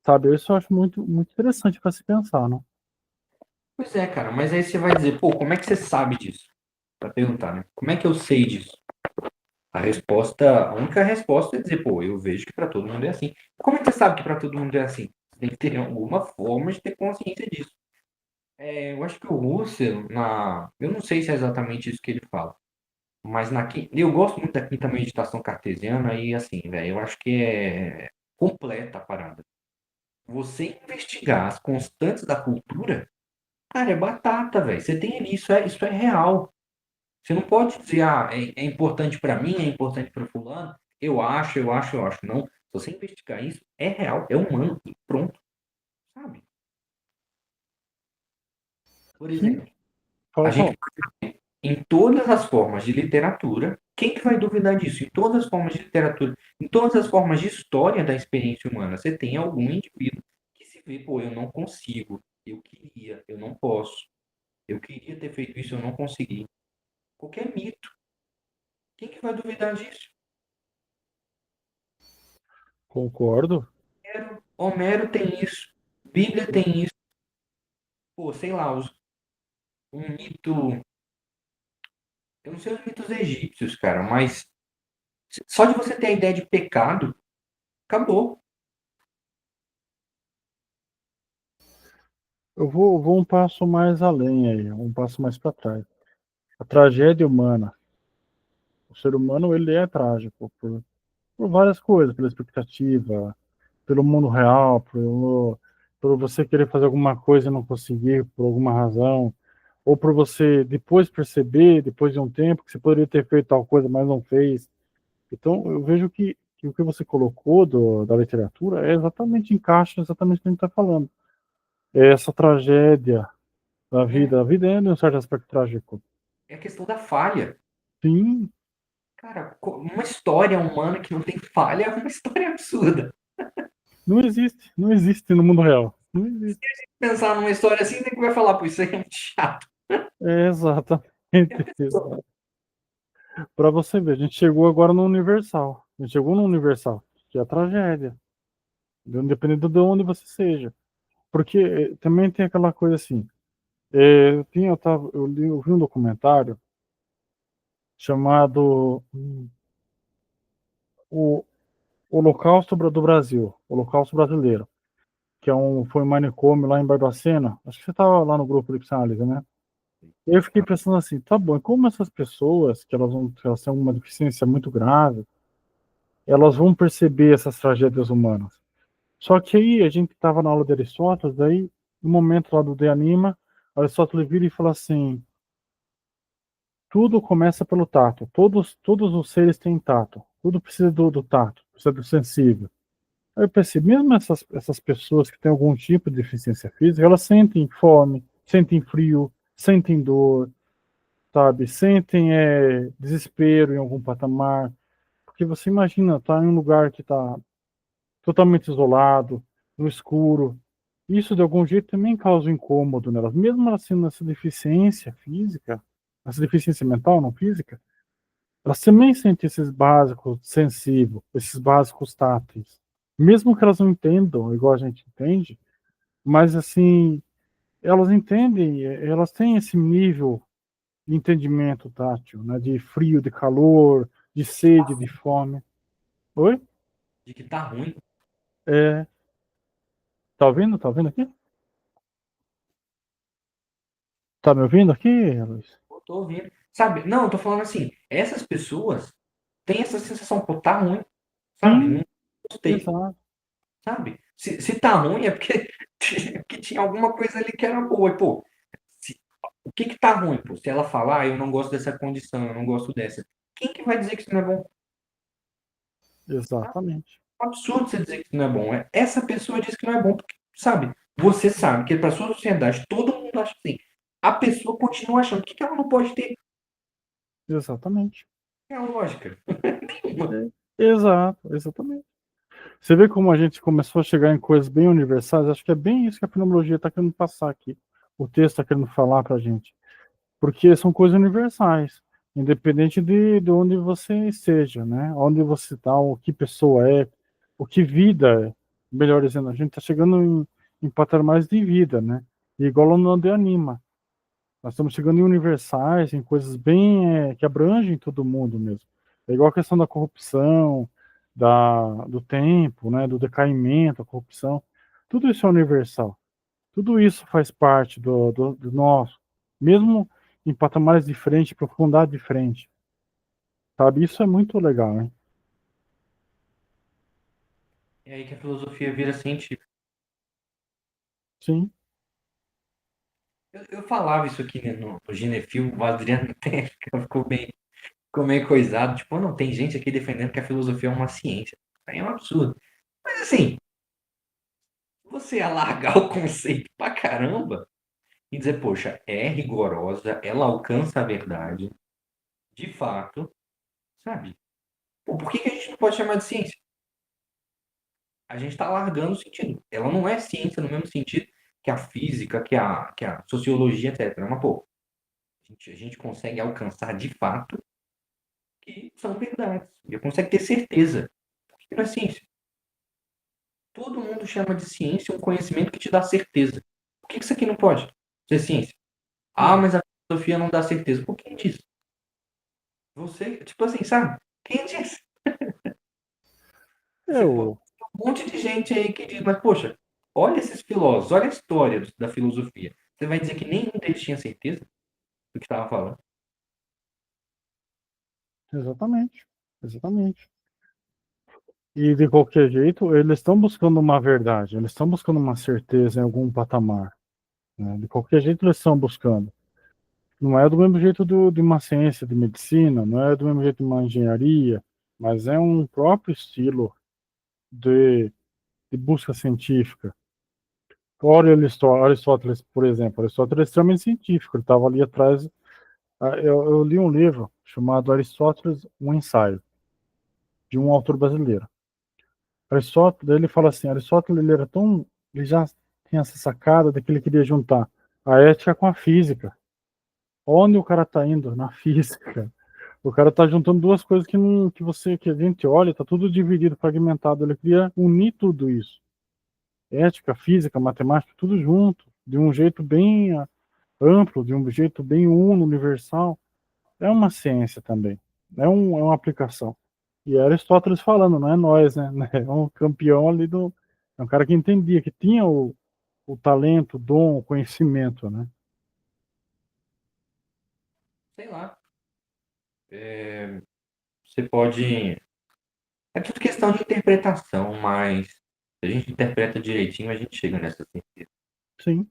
sabe? Isso eu acho muito, muito interessante para se pensar, não? Pois é, cara, mas aí você vai dizer, pô, como é que você sabe disso? Pra perguntar, né? Como é que eu sei disso? A única resposta é dizer, pô, eu vejo que para todo mundo é assim. Como é que você sabe que para todo mundo é assim? Você tem que ter alguma forma de ter consciência disso. Eu acho que o Russell, eu não sei se é exatamente isso que ele fala, mas eu gosto muito da quinta meditação cartesiana e assim, velho, eu acho que é completa a parada. Você investigar as constantes da cultura, cara, é batata, velho. Você tem ali, isso é real. Você não pode dizer, é importante para mim, é importante para fulano. Eu acho, eu acho, eu acho. Não. Se você investigar isso, é real, é humano e pronto, sabe? Por Sim, exemplo, a pode falar. gente, em todas as formas de literatura, quem que vai duvidar disso? Em todas as formas de literatura, em todas as formas de história da experiência humana, você tem algum indivíduo que se vê, pô, eu não consigo, eu queria, eu não posso, eu queria ter feito isso, eu não consegui. Qualquer mito, quem que vai duvidar disso? Concordo. Homero tem isso, Bíblia tem isso, pô, sei lá, um mito, eu não sei os mitos egípcios, cara, mas só de você ter a ideia de pecado, acabou. Eu vou um passo mais além aí, um passo mais para trás. A tragédia humana. O ser humano, ele é trágico por várias coisas, pela expectativa, pelo mundo real, por você querer fazer alguma coisa e não conseguir por alguma razão, ou por você depois perceber, depois de um tempo, que você poderia ter feito tal coisa, mas não fez. Então, eu vejo que o que você colocou da literatura é exatamente, encaixa exatamente o que a gente está falando. É essa tragédia da É, vida. A vida é, de um certo aspecto, trágico. é a questão da falha. Sim, Cara, uma história humana que não tem falha é uma história absurda. não existe no mundo real. Não existe. Pensar numa história assim, nem que vai falar, pô, isso aí é muito chato. É exatamente. Exato. Para você ver, a gente chegou agora no Universal. A gente chegou no Universal, que é a tragédia, independente de onde você seja. Porque também tem aquela coisa assim. Eu vi um documentário chamado o Holocausto do Brasil, Holocausto Brasileiro, que foi um manicômio lá em Barbacena. Acho que você estava lá no grupo de psicanálise, né? E eu fiquei pensando assim, tá bom, e como essas pessoas, que elas têm uma deficiência muito grave, elas vão perceber essas tragédias humanas? Só que aí a gente estava na aula de Aristóteles, daí, no momento lá do De Anima, Aristóteles vira e fala assim: tudo começa pelo tato, todos os seres têm tato, tudo precisa do tato, precisa do sensível. Aí eu pensei, mesmo essas pessoas que têm algum tipo de deficiência física, elas sentem fome, sentem frio, sentem dor, sabe? Sentem desespero em algum patamar. Porque você imagina, tá em um lugar que está totalmente isolado, no escuro. Isso de algum jeito também causa um incômodo nelas, mesmo elas tendo essa deficiência física, essa deficiência mental, não física, elas também sentem esses básicos sensíveis, esses básicos táteis. Mesmo que elas não entendam, igual a gente entende, mas assim, elas entendem, elas têm esse nível de entendimento tátil, né, de frio, de calor, de sede, de fome. Oi? De que tá ruim. É, tá ouvindo? Tá ouvindo aqui? Tá me ouvindo aqui, Luiz? Eu tô ouvindo. Sabe? Não, eu tô falando assim, essas pessoas têm essa sensação, pô, tá ruim, sabe? Sim, Não gostei, exato, sabe? Se tá ruim é porque, porque tinha alguma coisa ali que era boa. E, pô, o que que tá ruim, pô? Se ela falar, eu não gosto dessa condição, eu não gosto dessa. Quem que vai dizer que isso não é bom? exatamente, É um absurdo você dizer que isso não é bom. Essa pessoa diz que não é bom, porque, sabe? Você sabe que para sua sociedade todo mundo acha assim. A pessoa continua achando. O que que ela não pode ter? exatamente. É a lógica. Nenhuma. É, exato, exatamente. Você vê como a gente começou a chegar em coisas bem universais? Acho que é bem isso que a fenomenologia está querendo passar aqui. O texto está querendo falar para a gente. Porque são coisas universais, independente de onde você esteja, né? Onde você está, o que pessoa é, o que vida é. Melhor dizendo, a gente está chegando em patamares de vida, né? E igual no de anima. Nós estamos chegando em universais, em coisas bem que abrangem todo mundo mesmo. É igual a questão da corrupção, do tempo, né? Do decaimento, a corrupção. Tudo isso é universal. Tudo isso faz parte do nosso, mesmo em patamares diferentes, profundidade diferente, sabe? Isso é muito legal, né? É aí que a filosofia vira científica. Sim, Eu falava isso aqui, né, no Ginefil, o Adriano até ficou meio coisado. Tipo, não, tem gente aqui defendendo que a filosofia é uma ciência. Aí é um absurdo. Mas assim, você alargar o conceito pra caramba e dizer, poxa, é rigorosa, ela alcança a verdade, de fato, sabe? Pô, por que que a gente não pode chamar de ciência? A gente está largando o sentido. Ela não é ciência no mesmo sentido que a física, que a sociologia, etc. Mas, pô, a gente consegue alcançar de fato que são verdades. E consegue ter certeza. Por que não é ciência? Todo mundo chama de ciência um conhecimento que te dá certeza. Por que isso aqui não pode ser ciência? Ah, Hum. mas a filosofia não dá certeza. Por que diz? Você, tipo assim, sabe? Quem disse? Você pode Eu, ter um monte de gente aí que diz, mas poxa, olha esses filósofos, olha a história da filosofia. Você vai dizer que nenhum deles tinha certeza do que estava falando? exatamente, exatamente. E de qualquer jeito, eles estão buscando uma verdade, eles estão buscando uma certeza em algum patamar, né? De qualquer jeito, eles estão buscando. Não é do mesmo jeito de uma ciência de medicina, não é do mesmo jeito de uma engenharia, mas é um próprio estilo de, de busca científica. Ora, Aristóteles, por exemplo, Aristóteles é extremamente científico, ele estava ali atrás. Eu li um livro chamado Aristóteles, um ensaio, de um autor brasileiro. Aristóteles, ele fala assim, Aristóteles ele era tão, ele já tinha essa sacada de que ele queria juntar a ética com a física. Onde o cara está indo? Na física. O cara está juntando duas coisas que, não, que a gente olha, está tudo dividido, fragmentado. Ele queria unir tudo isso. Ética, física, matemática, tudo junto, de um jeito bem amplo, de um jeito bem uno, universal. É uma ciência também. É uma aplicação. E é Aristóteles falando, não é nós, né? É um campeão ali do. É um cara que entendia, que tinha o talento, o dom, o conhecimento, né? Sei lá. Você pode. É tudo questão de interpretação, mas se a gente interpreta direitinho, a gente chega nessa certeza. Sim,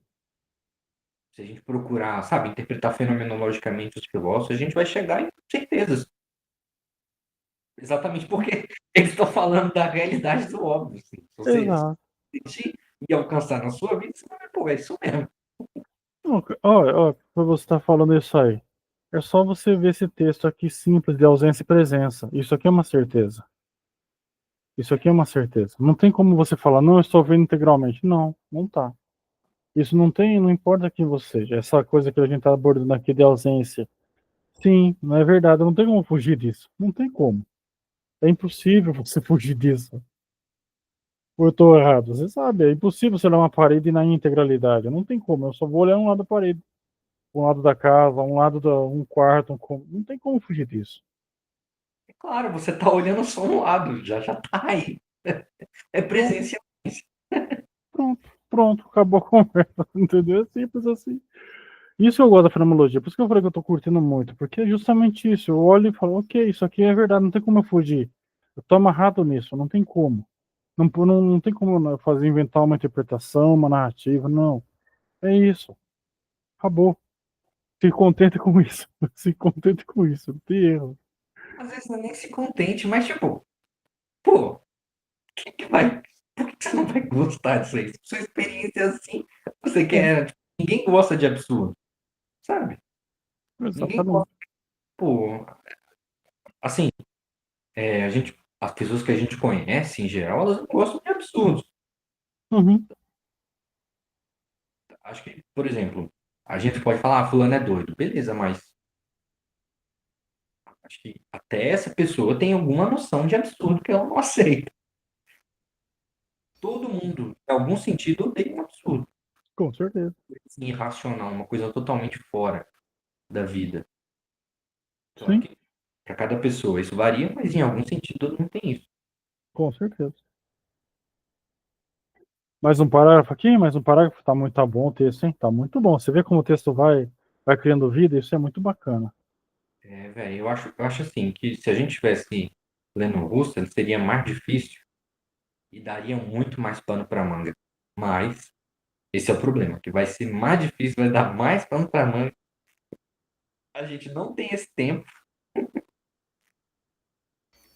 Se a gente procurar, sabe, interpretar fenomenologicamente os filósofos, a gente vai chegar em certezas. Exatamente porque eles estão falando da realidade do óbvio. Assim. Se você exato. sentir e alcançar na sua vida, você vai ver, pô, é isso mesmo. Ó, você está falando isso aí. É só você ver esse texto aqui simples de ausência e presença. Isso aqui é uma certeza. Isso aqui é uma certeza. Não tem como você falar, não, eu estou vendo integralmente. Não, não tá. Isso não tem, não importa quem você seja. Essa coisa que a gente está abordando aqui de ausência. Sim, não é verdade. Não tem como fugir disso. Não tem como. É impossível você fugir disso. Ou eu estou errado? Você sabe, é impossível você olhar uma parede na integralidade. Não tem como. Eu só vou olhar um lado da parede, um lado da casa, um lado da um quarto, não tem como fugir disso. É claro, você está olhando só um lado, já tá aí. É Pronto, presencial. pronto, acabou a conversa, entendeu? É simples assim. Isso eu gosto da fenomenologia, por isso que eu falei que eu tô curtindo muito, porque é justamente isso. Eu olho e falo, ok, isso aqui é verdade, não tem como eu fugir. Eu tô amarrado nisso, não tem como. Não tem como eu fazer, inventar uma interpretação, uma narrativa, não. É isso, acabou. Se contente com isso. Se contente com isso, não tem erro. Às vezes não é nem se contente, mas tipo, pô, que vai. Por que você não vai gostar disso aí? Sua experiência é assim, você É, quer. Tipo, ninguém gosta de absurdo, sabe? Ninguém exatamente. gosta. Pô, assim, as pessoas que a gente conhece, em geral, elas não gostam de absurdos. Uhum, Acho que, por exemplo, a gente pode falar, ah, fulano é doido. Beleza, mas acho que até essa pessoa tem alguma noção de absurdo que ela não aceita. Todo mundo, em algum sentido, odeia um absurdo. com certeza. Assim, irracional, uma coisa totalmente fora da vida. Claro Sim, que para cada pessoa isso varia, mas em algum sentido todo mundo tem isso. com certeza. Mais um parágrafo aqui, mais um parágrafo. Tá bom o texto, hein? Tá muito bom. Você vê como o texto vai criando vida, isso é muito bacana. É, velho, eu acho assim que se a gente tivesse lendo Russell, seria mais difícil e daria muito mais pano para manga. Mas Esse é o problema, que vai ser mais difícil, vai dar mais pano para manga. A gente não tem esse tempo.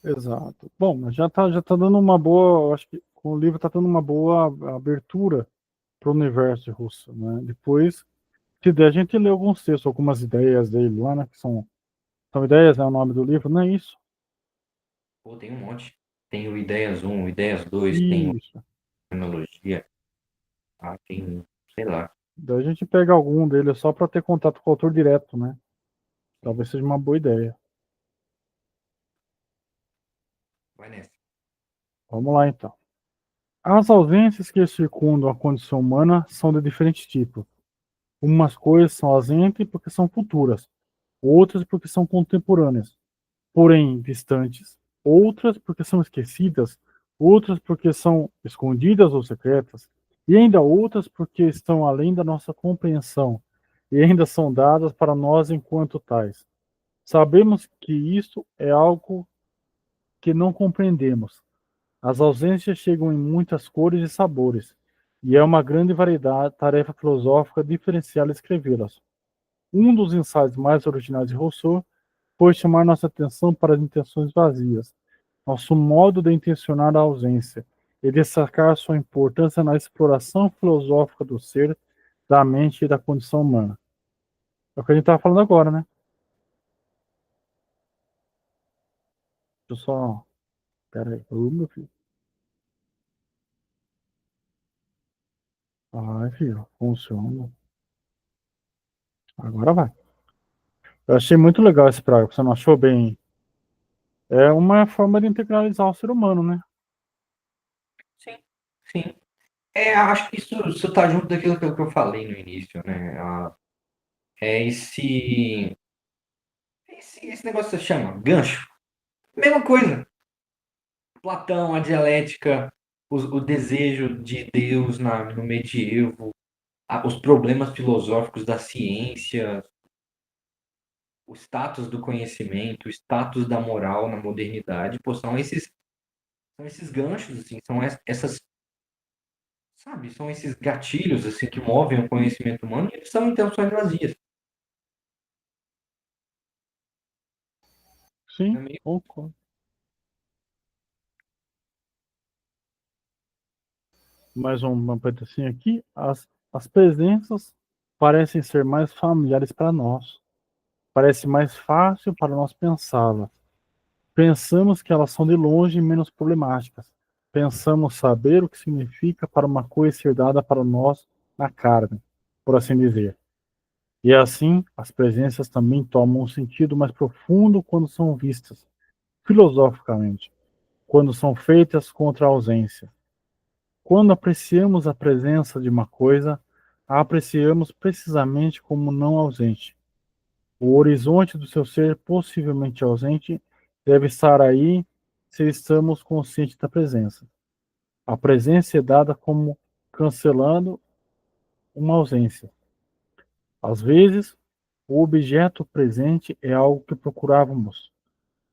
Exato. Bom, mas já tá dando uma boa, eu acho que com o livro tá dando uma boa abertura para o universo russo, né? Depois, se der, a gente lê alguns textos, algumas ideias dele lá, né? Que são ideias, né? O nome do livro, não é isso? Pô, tem um monte. Tem o Ideias 1, o Ideias 2, tem o Isso. Tecnologia, tem, sei lá. Daí a gente pega algum deles só para ter contato com o autor direto, né? Talvez seja uma boa ideia. Vai nessa. Vamos lá, então. As ausências que circundam a condição humana são de diferentes tipos. Umas coisas são ausentes porque são futuras, outras porque são contemporâneas, porém distantes, outras porque são esquecidas, outras porque são escondidas ou secretas, e ainda outras porque estão além da nossa compreensão e ainda são dadas para nós enquanto tais. Sabemos que isso é algo que não compreendemos. As ausências chegam em muitas cores e sabores, e é uma grande variedade, tarefa filosófica diferenciar e escrevê-las. Um dos ensaios mais originais de Rousseau foi chamar nossa atenção para as intenções vazias, nosso modo de intencionar a ausência, e destacar sua importância na exploração filosófica do ser, da mente e da condição humana. É o que a gente estava falando agora, né? Deixa eu só. Pera aí. Ô, meu filho. Ai, filho. Funciona. Agora vai. Eu achei muito legal esse prazo. Você não achou bem? É uma forma de integralizar o ser humano, né? Sim, sim. Acho que isso tá junto daquilo que eu falei no início, né? É esse negócio que você chama gancho. Mesma coisa. Platão, a dialética, o desejo de Deus no medievo, os problemas filosóficos da ciência, o status do conhecimento, o status da moral na modernidade, pô, são esses ganchos, assim, essas, sabe, são esses gatilhos, assim, que movem o conhecimento humano e eles são intenções vazias. Sim, Não é meio. concordo. Mais um pedacinho aqui. As presenças parecem ser mais familiares para nós. Parece mais fácil para nós pensá-las. Pensamos que elas são de longe menos problemáticas. Pensamos saber o que significa para uma coisa ser dada para nós na carne, por assim dizer. E assim, as presenças também tomam um sentido mais profundo quando são vistas, filosoficamente, quando são feitas contra a ausência. Quando apreciamos a presença de uma coisa, a apreciamos precisamente como não ausente. O horizonte do seu ser, possivelmente ausente, deve estar aí se estamos conscientes da presença. A presença é dada como cancelando uma ausência. Às vezes, o objeto presente é algo que procurávamos.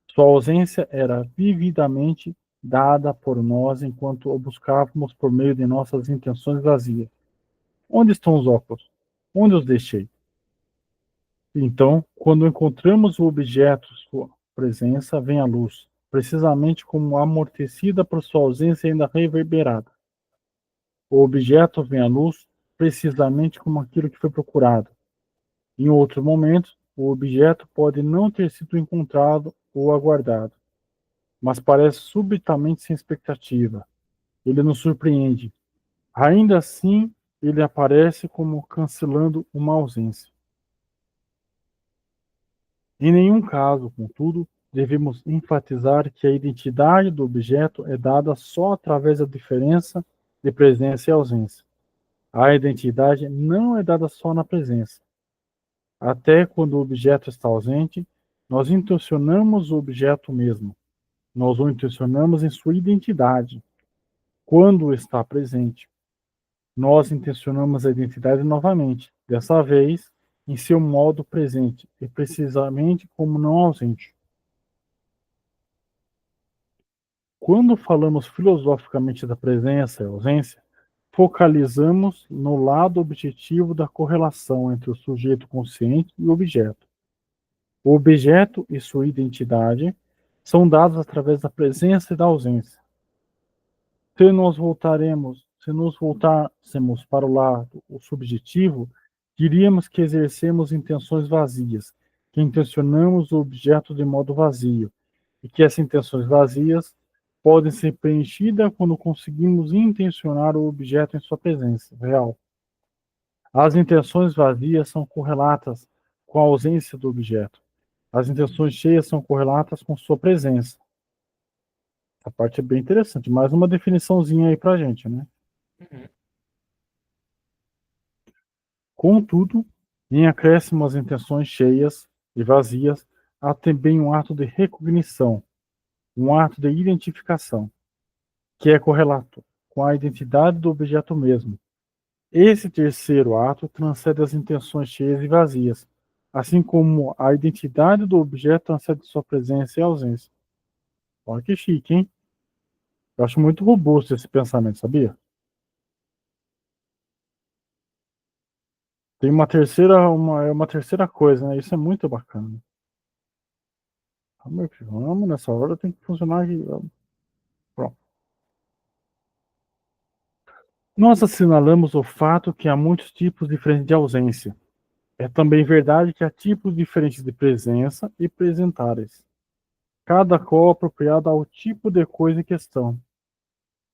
Sua ausência era vividamente dada por nós enquanto o buscávamos por meio de nossas intenções vazias. Onde estão os óculos? Onde os deixei? Então, quando encontramos o objeto, sua presença vem à luz, precisamente como amortecida por sua ausência ainda reverberada. O objeto vem à luz precisamente como aquilo que foi procurado. Em outro momento, o objeto pode não ter sido encontrado ou aguardado, mas parece subitamente sem expectativa. Ele nos surpreende. Ainda assim, ele aparece como cancelando uma ausência. Em nenhum caso, contudo, devemos enfatizar que a identidade do objeto é dada só através da diferença de presença e ausência. A identidade não é dada só na presença. Até quando o objeto está ausente, nós intencionamos o objeto mesmo. Nós o intencionamos em sua identidade. Quando está presente, nós intencionamos a identidade novamente, dessa vez em seu modo presente, e precisamente como não ausente. Quando falamos filosoficamente da presença e ausência, focalizamos no lado objetivo da correlação entre o sujeito consciente e o objeto. O objeto e sua identidade são dados através da presença e da ausência. Se nos voltássemos para o lado o subjetivo, diríamos que exercemos intenções vazias, que intencionamos o objeto de modo vazio, e que essas intenções vazias podem ser preenchidas quando conseguimos intencionar o objeto em sua presença real. As intenções vazias são correlatas com a ausência do objeto. As intenções cheias são correlatas com sua presença. Essa parte é bem interessante. Mais uma definiçãozinha aí pra gente, né? Uhum. Contudo, em acréscimo às intenções cheias e vazias, há também um ato de recognição, um ato de identificação, que é correlato com a identidade do objeto mesmo. Esse terceiro ato transcende as intenções cheias e vazias, assim como a identidade do objeto transcende sua presença e ausência. Olha que chique, hein? Eu acho muito robusto esse pensamento, sabia? Tem uma terceira coisa, né? Isso é muito bacana. Vamos, nessa hora tem que funcionar aqui. Pronto. Nós assinalamos o fato que há muitos tipos diferentes de ausência. É também verdade que há tipos diferentes de presença e presentáveis, cada qual apropriado ao tipo de coisa em questão.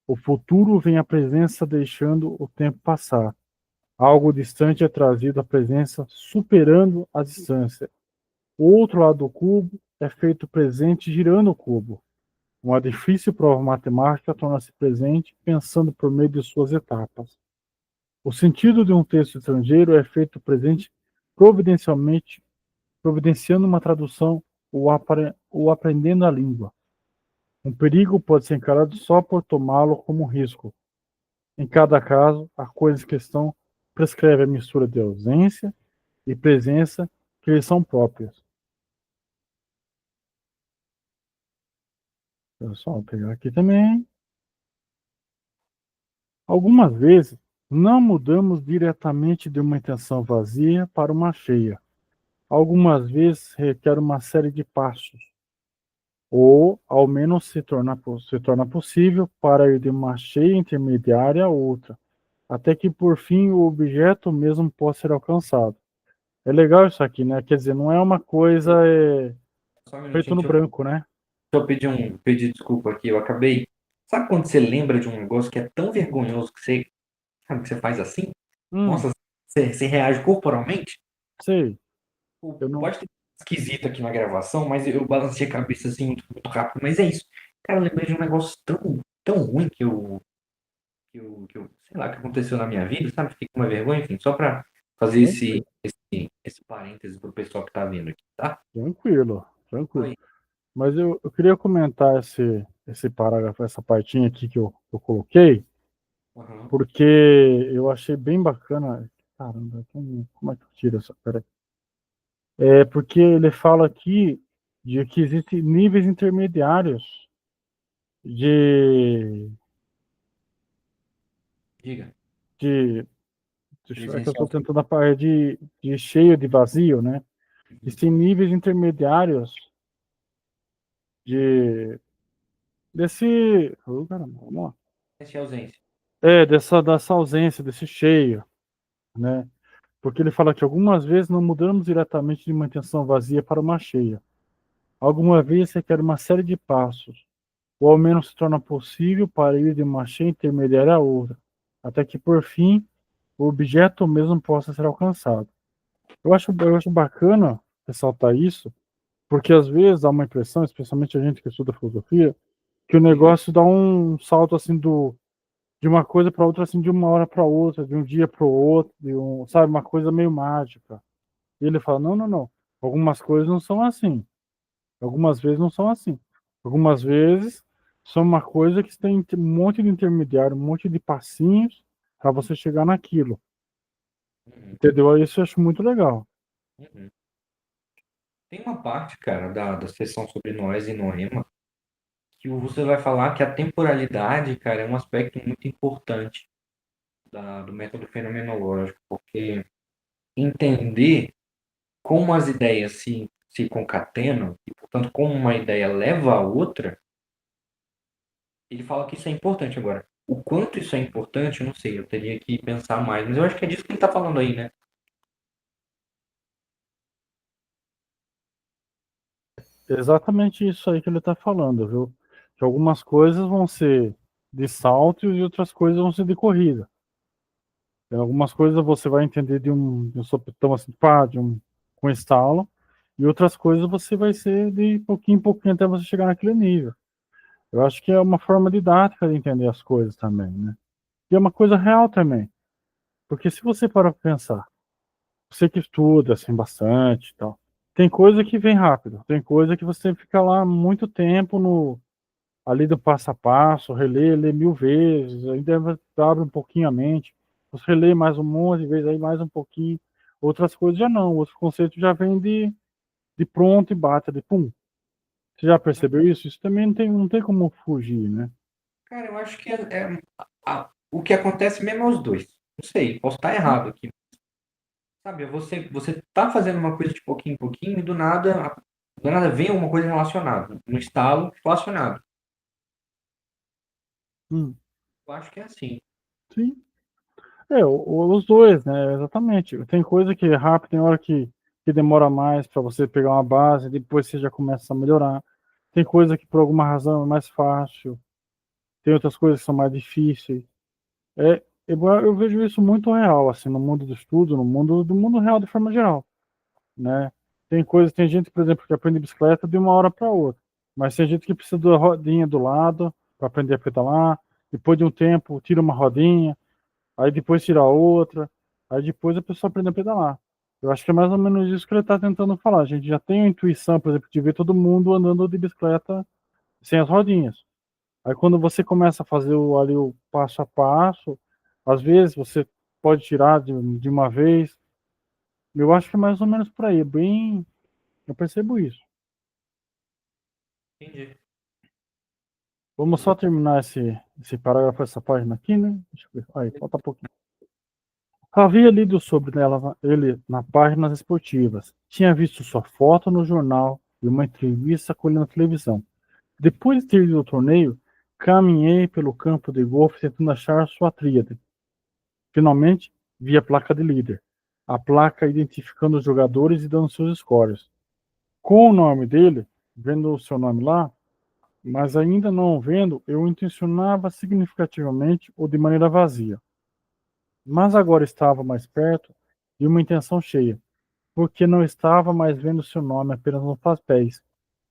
O futuro vem à presença deixando o tempo passar. Algo distante é trazido à presença superando a distância. O outro lado do cubo é feito presente girando o cubo. Uma difícil prova matemática torna-se presente pensando por meio de suas etapas. O sentido de um texto estrangeiro é feito presente providencialmente, providenciando uma tradução ou aprendendo a língua. Um perigo pode ser encarado só por tomá-lo como risco. Em cada caso, a coisa em questão prescreve a mistura de ausência e presença que lhes são próprias. Eu só vou pegar aqui também. Algumas vezes, não mudamos diretamente de uma intenção vazia para uma cheia. Algumas vezes requer uma série de passos, ou ao menos se torna possível para ir de uma cheia intermediária a outra, até que por fim o objeto mesmo possa ser alcançado. É legal isso aqui, né? Quer dizer, não é uma coisa Só um feito minutinho, no branco, né? deixa eu pedir desculpa aqui. Eu acabei. Sabe quando você lembra de um negócio que é tão vergonhoso que você, sabe, que você faz assim? Hum, Nossa, você reage corporalmente? sei. Pô, Eu não. pode ter esquisito aqui na gravação, mas eu balancei a cabeça assim muito rápido. Mas é isso. Cara, eu lembrei de um negócio tão ruim sei lá, que aconteceu na minha vida, sabe? Fiquei com uma vergonha, enfim, só pra fazer Tranquilo, esse parêntese pro pessoal que tá vendo aqui, tá? tranquilo, tranquilo. Oi. Mas eu queria comentar esse parágrafo, essa partinha aqui que eu coloquei, Aham. porque eu achei bem bacana. Caramba, como é que eu tiro essa? Peraí. É porque ele fala aqui de que existem níveis intermediários de, Diga. de, é que eu estou Presencial. tentando a parte de cheio, de vazio, né? Uhum. Existem níveis intermediários de desse, caramba, vamos lá. Presencial ausência. Dessa ausência, desse cheio, né? Porque ele fala que algumas vezes não mudamos diretamente de uma intenção vazia para uma cheia. Alguma vez requer uma série de passos, ou ao menos se torna possível para ir de uma cheia intermediária a outra, até que por fim o objeto mesmo possa ser alcançado. Eu acho bacana ressaltar isso, porque às vezes dá uma impressão, especialmente a gente que estuda filosofia, que o Diga. negócio dá um salto assim de uma coisa para outra, assim, de uma hora para outra, de um dia para o outro, sabe, uma coisa meio mágica. E ele fala: não, não, não. Algumas coisas não são assim. Algumas vezes não são assim. Algumas vezes são uma coisa que tem um monte de intermediário, um monte de passinhos para você chegar naquilo. Uhum. Entendeu? Isso eu acho muito legal. Uhum. Tem uma parte, cara, da sessão sobre nós e Noema, que você vai falar que a temporalidade, cara, é um aspecto muito importante. do método fenomenológico, porque entender como as ideias se concatenam, e, portanto, como uma ideia leva a outra, ele fala que isso é importante agora. O quanto isso é importante, eu não sei, eu teria que pensar mais, mas eu acho que é disso que ele está falando aí, né? Exatamente isso aí que ele está falando, viu? Que algumas coisas vão ser de salto e outras coisas vão ser de corrida. Algumas coisas você vai entender de um sopetão assim, pá, com estalo, e outras coisas você vai ser de pouquinho em pouquinho até você chegar naquele nível. Eu acho que é uma forma didática de entender as coisas também, né? E é uma coisa real também. Porque se você parar para pensar, você que estuda assim bastante e tal, tem coisa que vem rápido, tem coisa que você fica lá muito tempo no ali do passo a passo, lê 1000 vezes, ainda abre um pouquinho a mente, você relê mais um monte de vezes, aí mais um pouquinho. Outras coisas já não, outros conceitos já vêm de pronto e bate, de pum. Você já percebeu isso? Isso também não tem como fugir, né? Cara, eu acho que o que acontece mesmo é os dois. Não sei, posso estar errado aqui. Sabe, você tá fazendo uma coisa de pouquinho em pouquinho e do nada vem alguma coisa relacionada. Um estalo relacionado. Hum, Eu acho que é assim. sim. Os dois, né? Exatamente. Tem coisa que é rápido, tem hora que demora mais para você pegar uma base, depois você já começa a melhorar. Tem coisa que por alguma razão é mais fácil, tem outras coisas que são mais difíceis. Eu vejo isso muito real, assim, no mundo do estudo, no mundo do mundo real de forma geral, né? Tem gente, por exemplo, que aprende bicicleta de uma hora para outra, mas tem gente que precisa da rodinha do lado para aprender a pedalar, depois de um tempo tira uma rodinha, aí depois tira outra, aí depois a pessoa aprende a pedalar. Eu acho que é mais ou menos isso que ele está tentando falar. A gente já tem a intuição, por exemplo, de ver todo mundo andando de bicicleta sem as rodinhas. Aí quando você começa a fazer ali o passo a passo, às vezes você pode tirar de uma vez. Eu acho que é mais ou menos por aí. Eu percebo isso. Entendi. Vamos só terminar esse parágrafo, essa página aqui, né? Deixa eu ver. Aí, falta pouquinho. Havia lido sobre ele na páginas esportivas. Tinha visto sua foto no jornal e uma entrevista com ele na televisão. Depois de ter ido ao torneio, caminhei pelo campo de golfe tentando achar sua tríade. Finalmente, vi a placa de líder. A placa identificando os jogadores e dando seus scores. Com o nome dele, vendo o seu nome lá, mas ainda não o vendo, eu intencionava significativamente ou de maneira vazia. Mas agora estava mais perto de uma intenção cheia, porque não estava mais vendo seu nome apenas nos papéis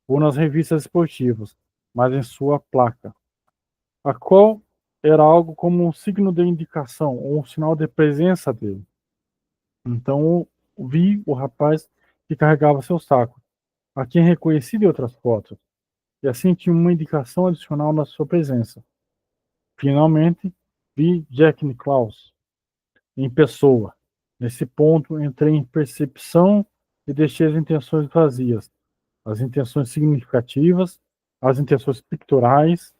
ou nas revistas esportivas, mas em sua placa, a qual era algo como um signo de indicação ou um sinal de presença dele. Então vi o rapaz que carregava seu saco, a quem reconheci de outras fotos, e assim tinha uma indicação adicional na sua presença. Finalmente, vi Jack Nicklaus em pessoa. Nesse ponto, entrei em percepção e deixei as intenções vazias, as intenções significativas, as intenções pictorais,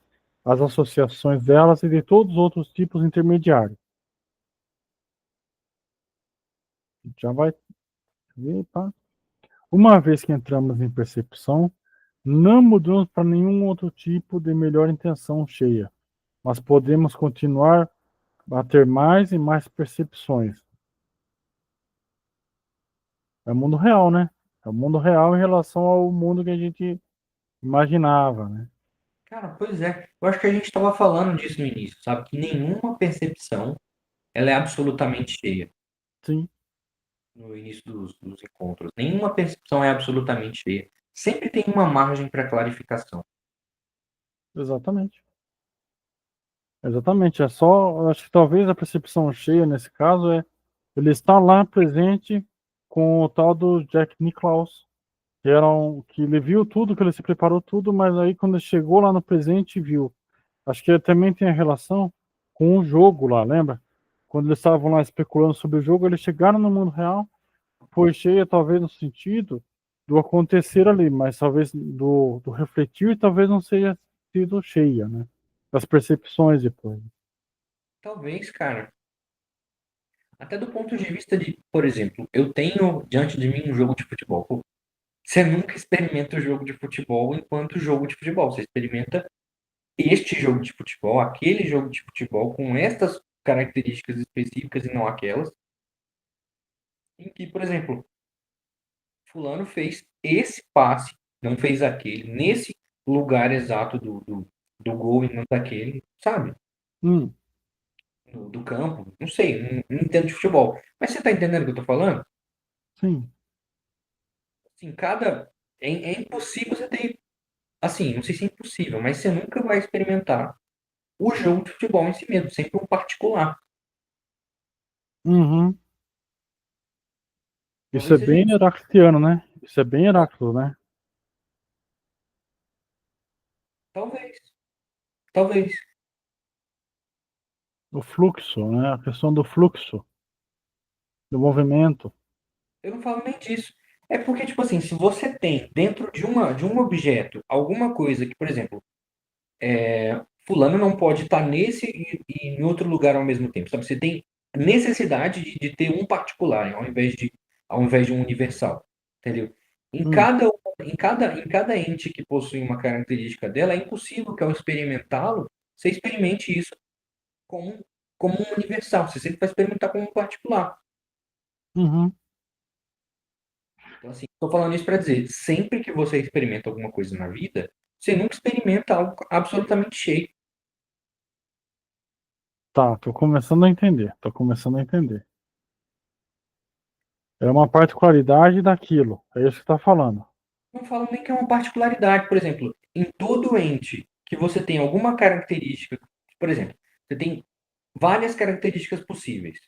as associações delas e de todos os outros tipos intermediários. Já vai ver, tá? Uma vez que entramos em percepção, não mudamos para nenhum outro tipo de melhor intenção cheia, mas podemos continuar a ter mais e mais percepções. É o mundo real, né? É o mundo real em relação ao mundo que a gente imaginava, né? Cara, pois é. Eu acho que a gente estava falando disso no início, sabe? Que nenhuma percepção ela é absolutamente cheia Sim, no início dos encontros. Nenhuma percepção é absolutamente cheia. Sempre tem uma margem para clarificação. exatamente. Exatamente. É só, acho que talvez a percepção cheia nesse caso é ele está lá presente com o tal do Jack Nicklaus, que ele viu tudo, que ele se preparou tudo, mas aí quando ele chegou lá no presente viu. Acho que também tem a relação com o jogo lá, lembra? Quando eles estavam lá especulando sobre o jogo, eles chegaram no mundo real, foi cheia talvez no sentido do acontecer ali, mas talvez do refletir, talvez não seja sido cheia, né? Das percepções depois. Talvez, cara. Até do ponto de vista de, por exemplo, eu tenho diante de mim um jogo de futebol. Pô, você nunca experimenta o jogo de futebol enquanto jogo de futebol. Você experimenta este jogo de futebol, aquele jogo de futebol, com estas características específicas e não aquelas, em que, por exemplo, fulano fez esse passe, não fez aquele, nesse lugar exato do gol e não daquele, sabe? Hum, Do campo, não sei, não entendo de futebol. Mas você tá entendendo o que eu tô falando? sim. Assim, é impossível você ter. Assim, não sei se é impossível, mas você nunca vai experimentar o jogo de futebol em si mesmo, sempre um particular. Uhum. Isso é Talvez seja bem isso. Heraclitiano, né? Isso é bem Heráclito, né? Talvez, talvez. O fluxo, né? A questão do fluxo, do movimento. Eu não falo nem disso. É porque, tipo assim, se você tem dentro de um objeto alguma coisa que, por exemplo, fulano não pode estar nesse e em outro lugar ao mesmo tempo, sabe? Você tem necessidade de ter um particular ao invés de um universal, entendeu? Hum, Em cada ente que possui uma característica dela, é impossível que ao experimentá-lo, você experimente isso como, como um universal. Você sempre vai experimentar como um particular. uhum. Então, assim, estou falando isso para dizer, sempre que você experimenta alguma coisa na vida, você nunca experimenta algo absolutamente cheio. Tá, tô começando a entender. Tô começando a entender. É uma particularidade daquilo. É isso que tá falando. Não falo nem que é uma particularidade, por exemplo, em todo ente que você tem alguma característica, por exemplo, você tem várias características possíveis,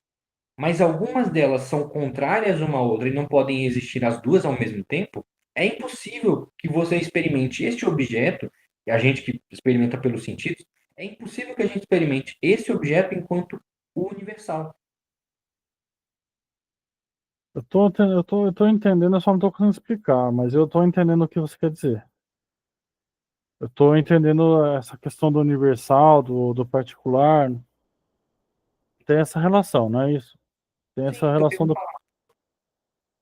mas algumas delas são contrárias uma à outra e não podem existir as duas ao mesmo tempo, é impossível que você experimente este objeto, e a gente que experimenta pelos sentidos, é impossível que a gente experimente esse objeto enquanto o universal. Eu tô entendendo, eu só não tô conseguindo explicar, mas eu tô entendendo o que você quer dizer. Eu tô entendendo essa questão do universal, do particular. Tem essa relação, não é isso? Tem Sim, essa relação do.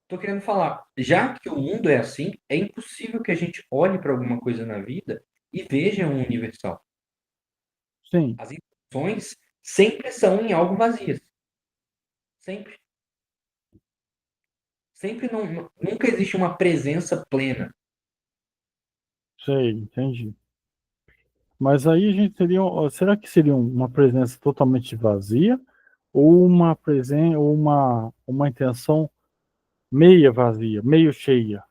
tô querendo falar, já que o mundo é assim, é impossível que a gente olhe para alguma coisa na vida e veja um universal. Sim, As intenções sempre são em algo vazias. Sempre. Sempre não, nunca existe uma presença plena. sei, entendi. Mas aí a gente teria. Será que seria uma presença totalmente vazia? Ou uma presença, ou uma intenção meia vazia, meio cheia?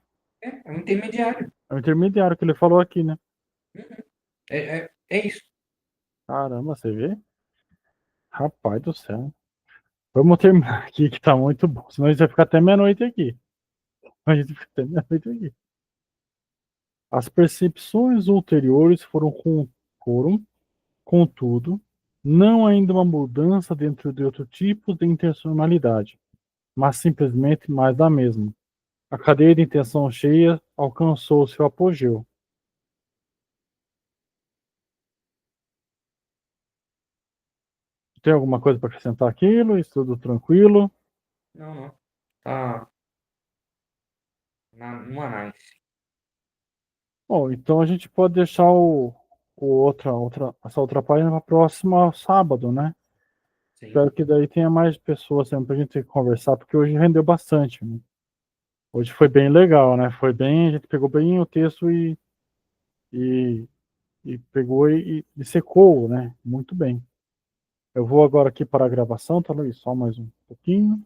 É um intermediário. É o intermediário que ele falou aqui, né? É isso. Caramba, você vê? Rapaz do céu. Vamos terminar aqui que tá muito bom. Senão a gente vai ficar até meia-noite aqui. A gente fica até meia-noite aqui. As percepções ulteriores foram, contudo, não ainda uma mudança dentro de outro tipo de intencionalidade, mas simplesmente mais da mesma. A cadeia de intenção cheia alcançou seu apogeu. Tem alguma coisa para acrescentar aquilo? Isso tudo tranquilo? Não, não. Tá no análise. Bom, então a gente pode deixar essa outra página para próxima sábado, né? Sim. Espero que daí tenha mais pessoas sempre para a gente conversar, porque hoje rendeu bastante, né? Hoje foi bem legal, né? Foi bem, a gente pegou bem o texto e, e pegou e secou, né? Muito bem. Eu vou agora aqui para a gravação, tá, Luiz? Só mais um pouquinho.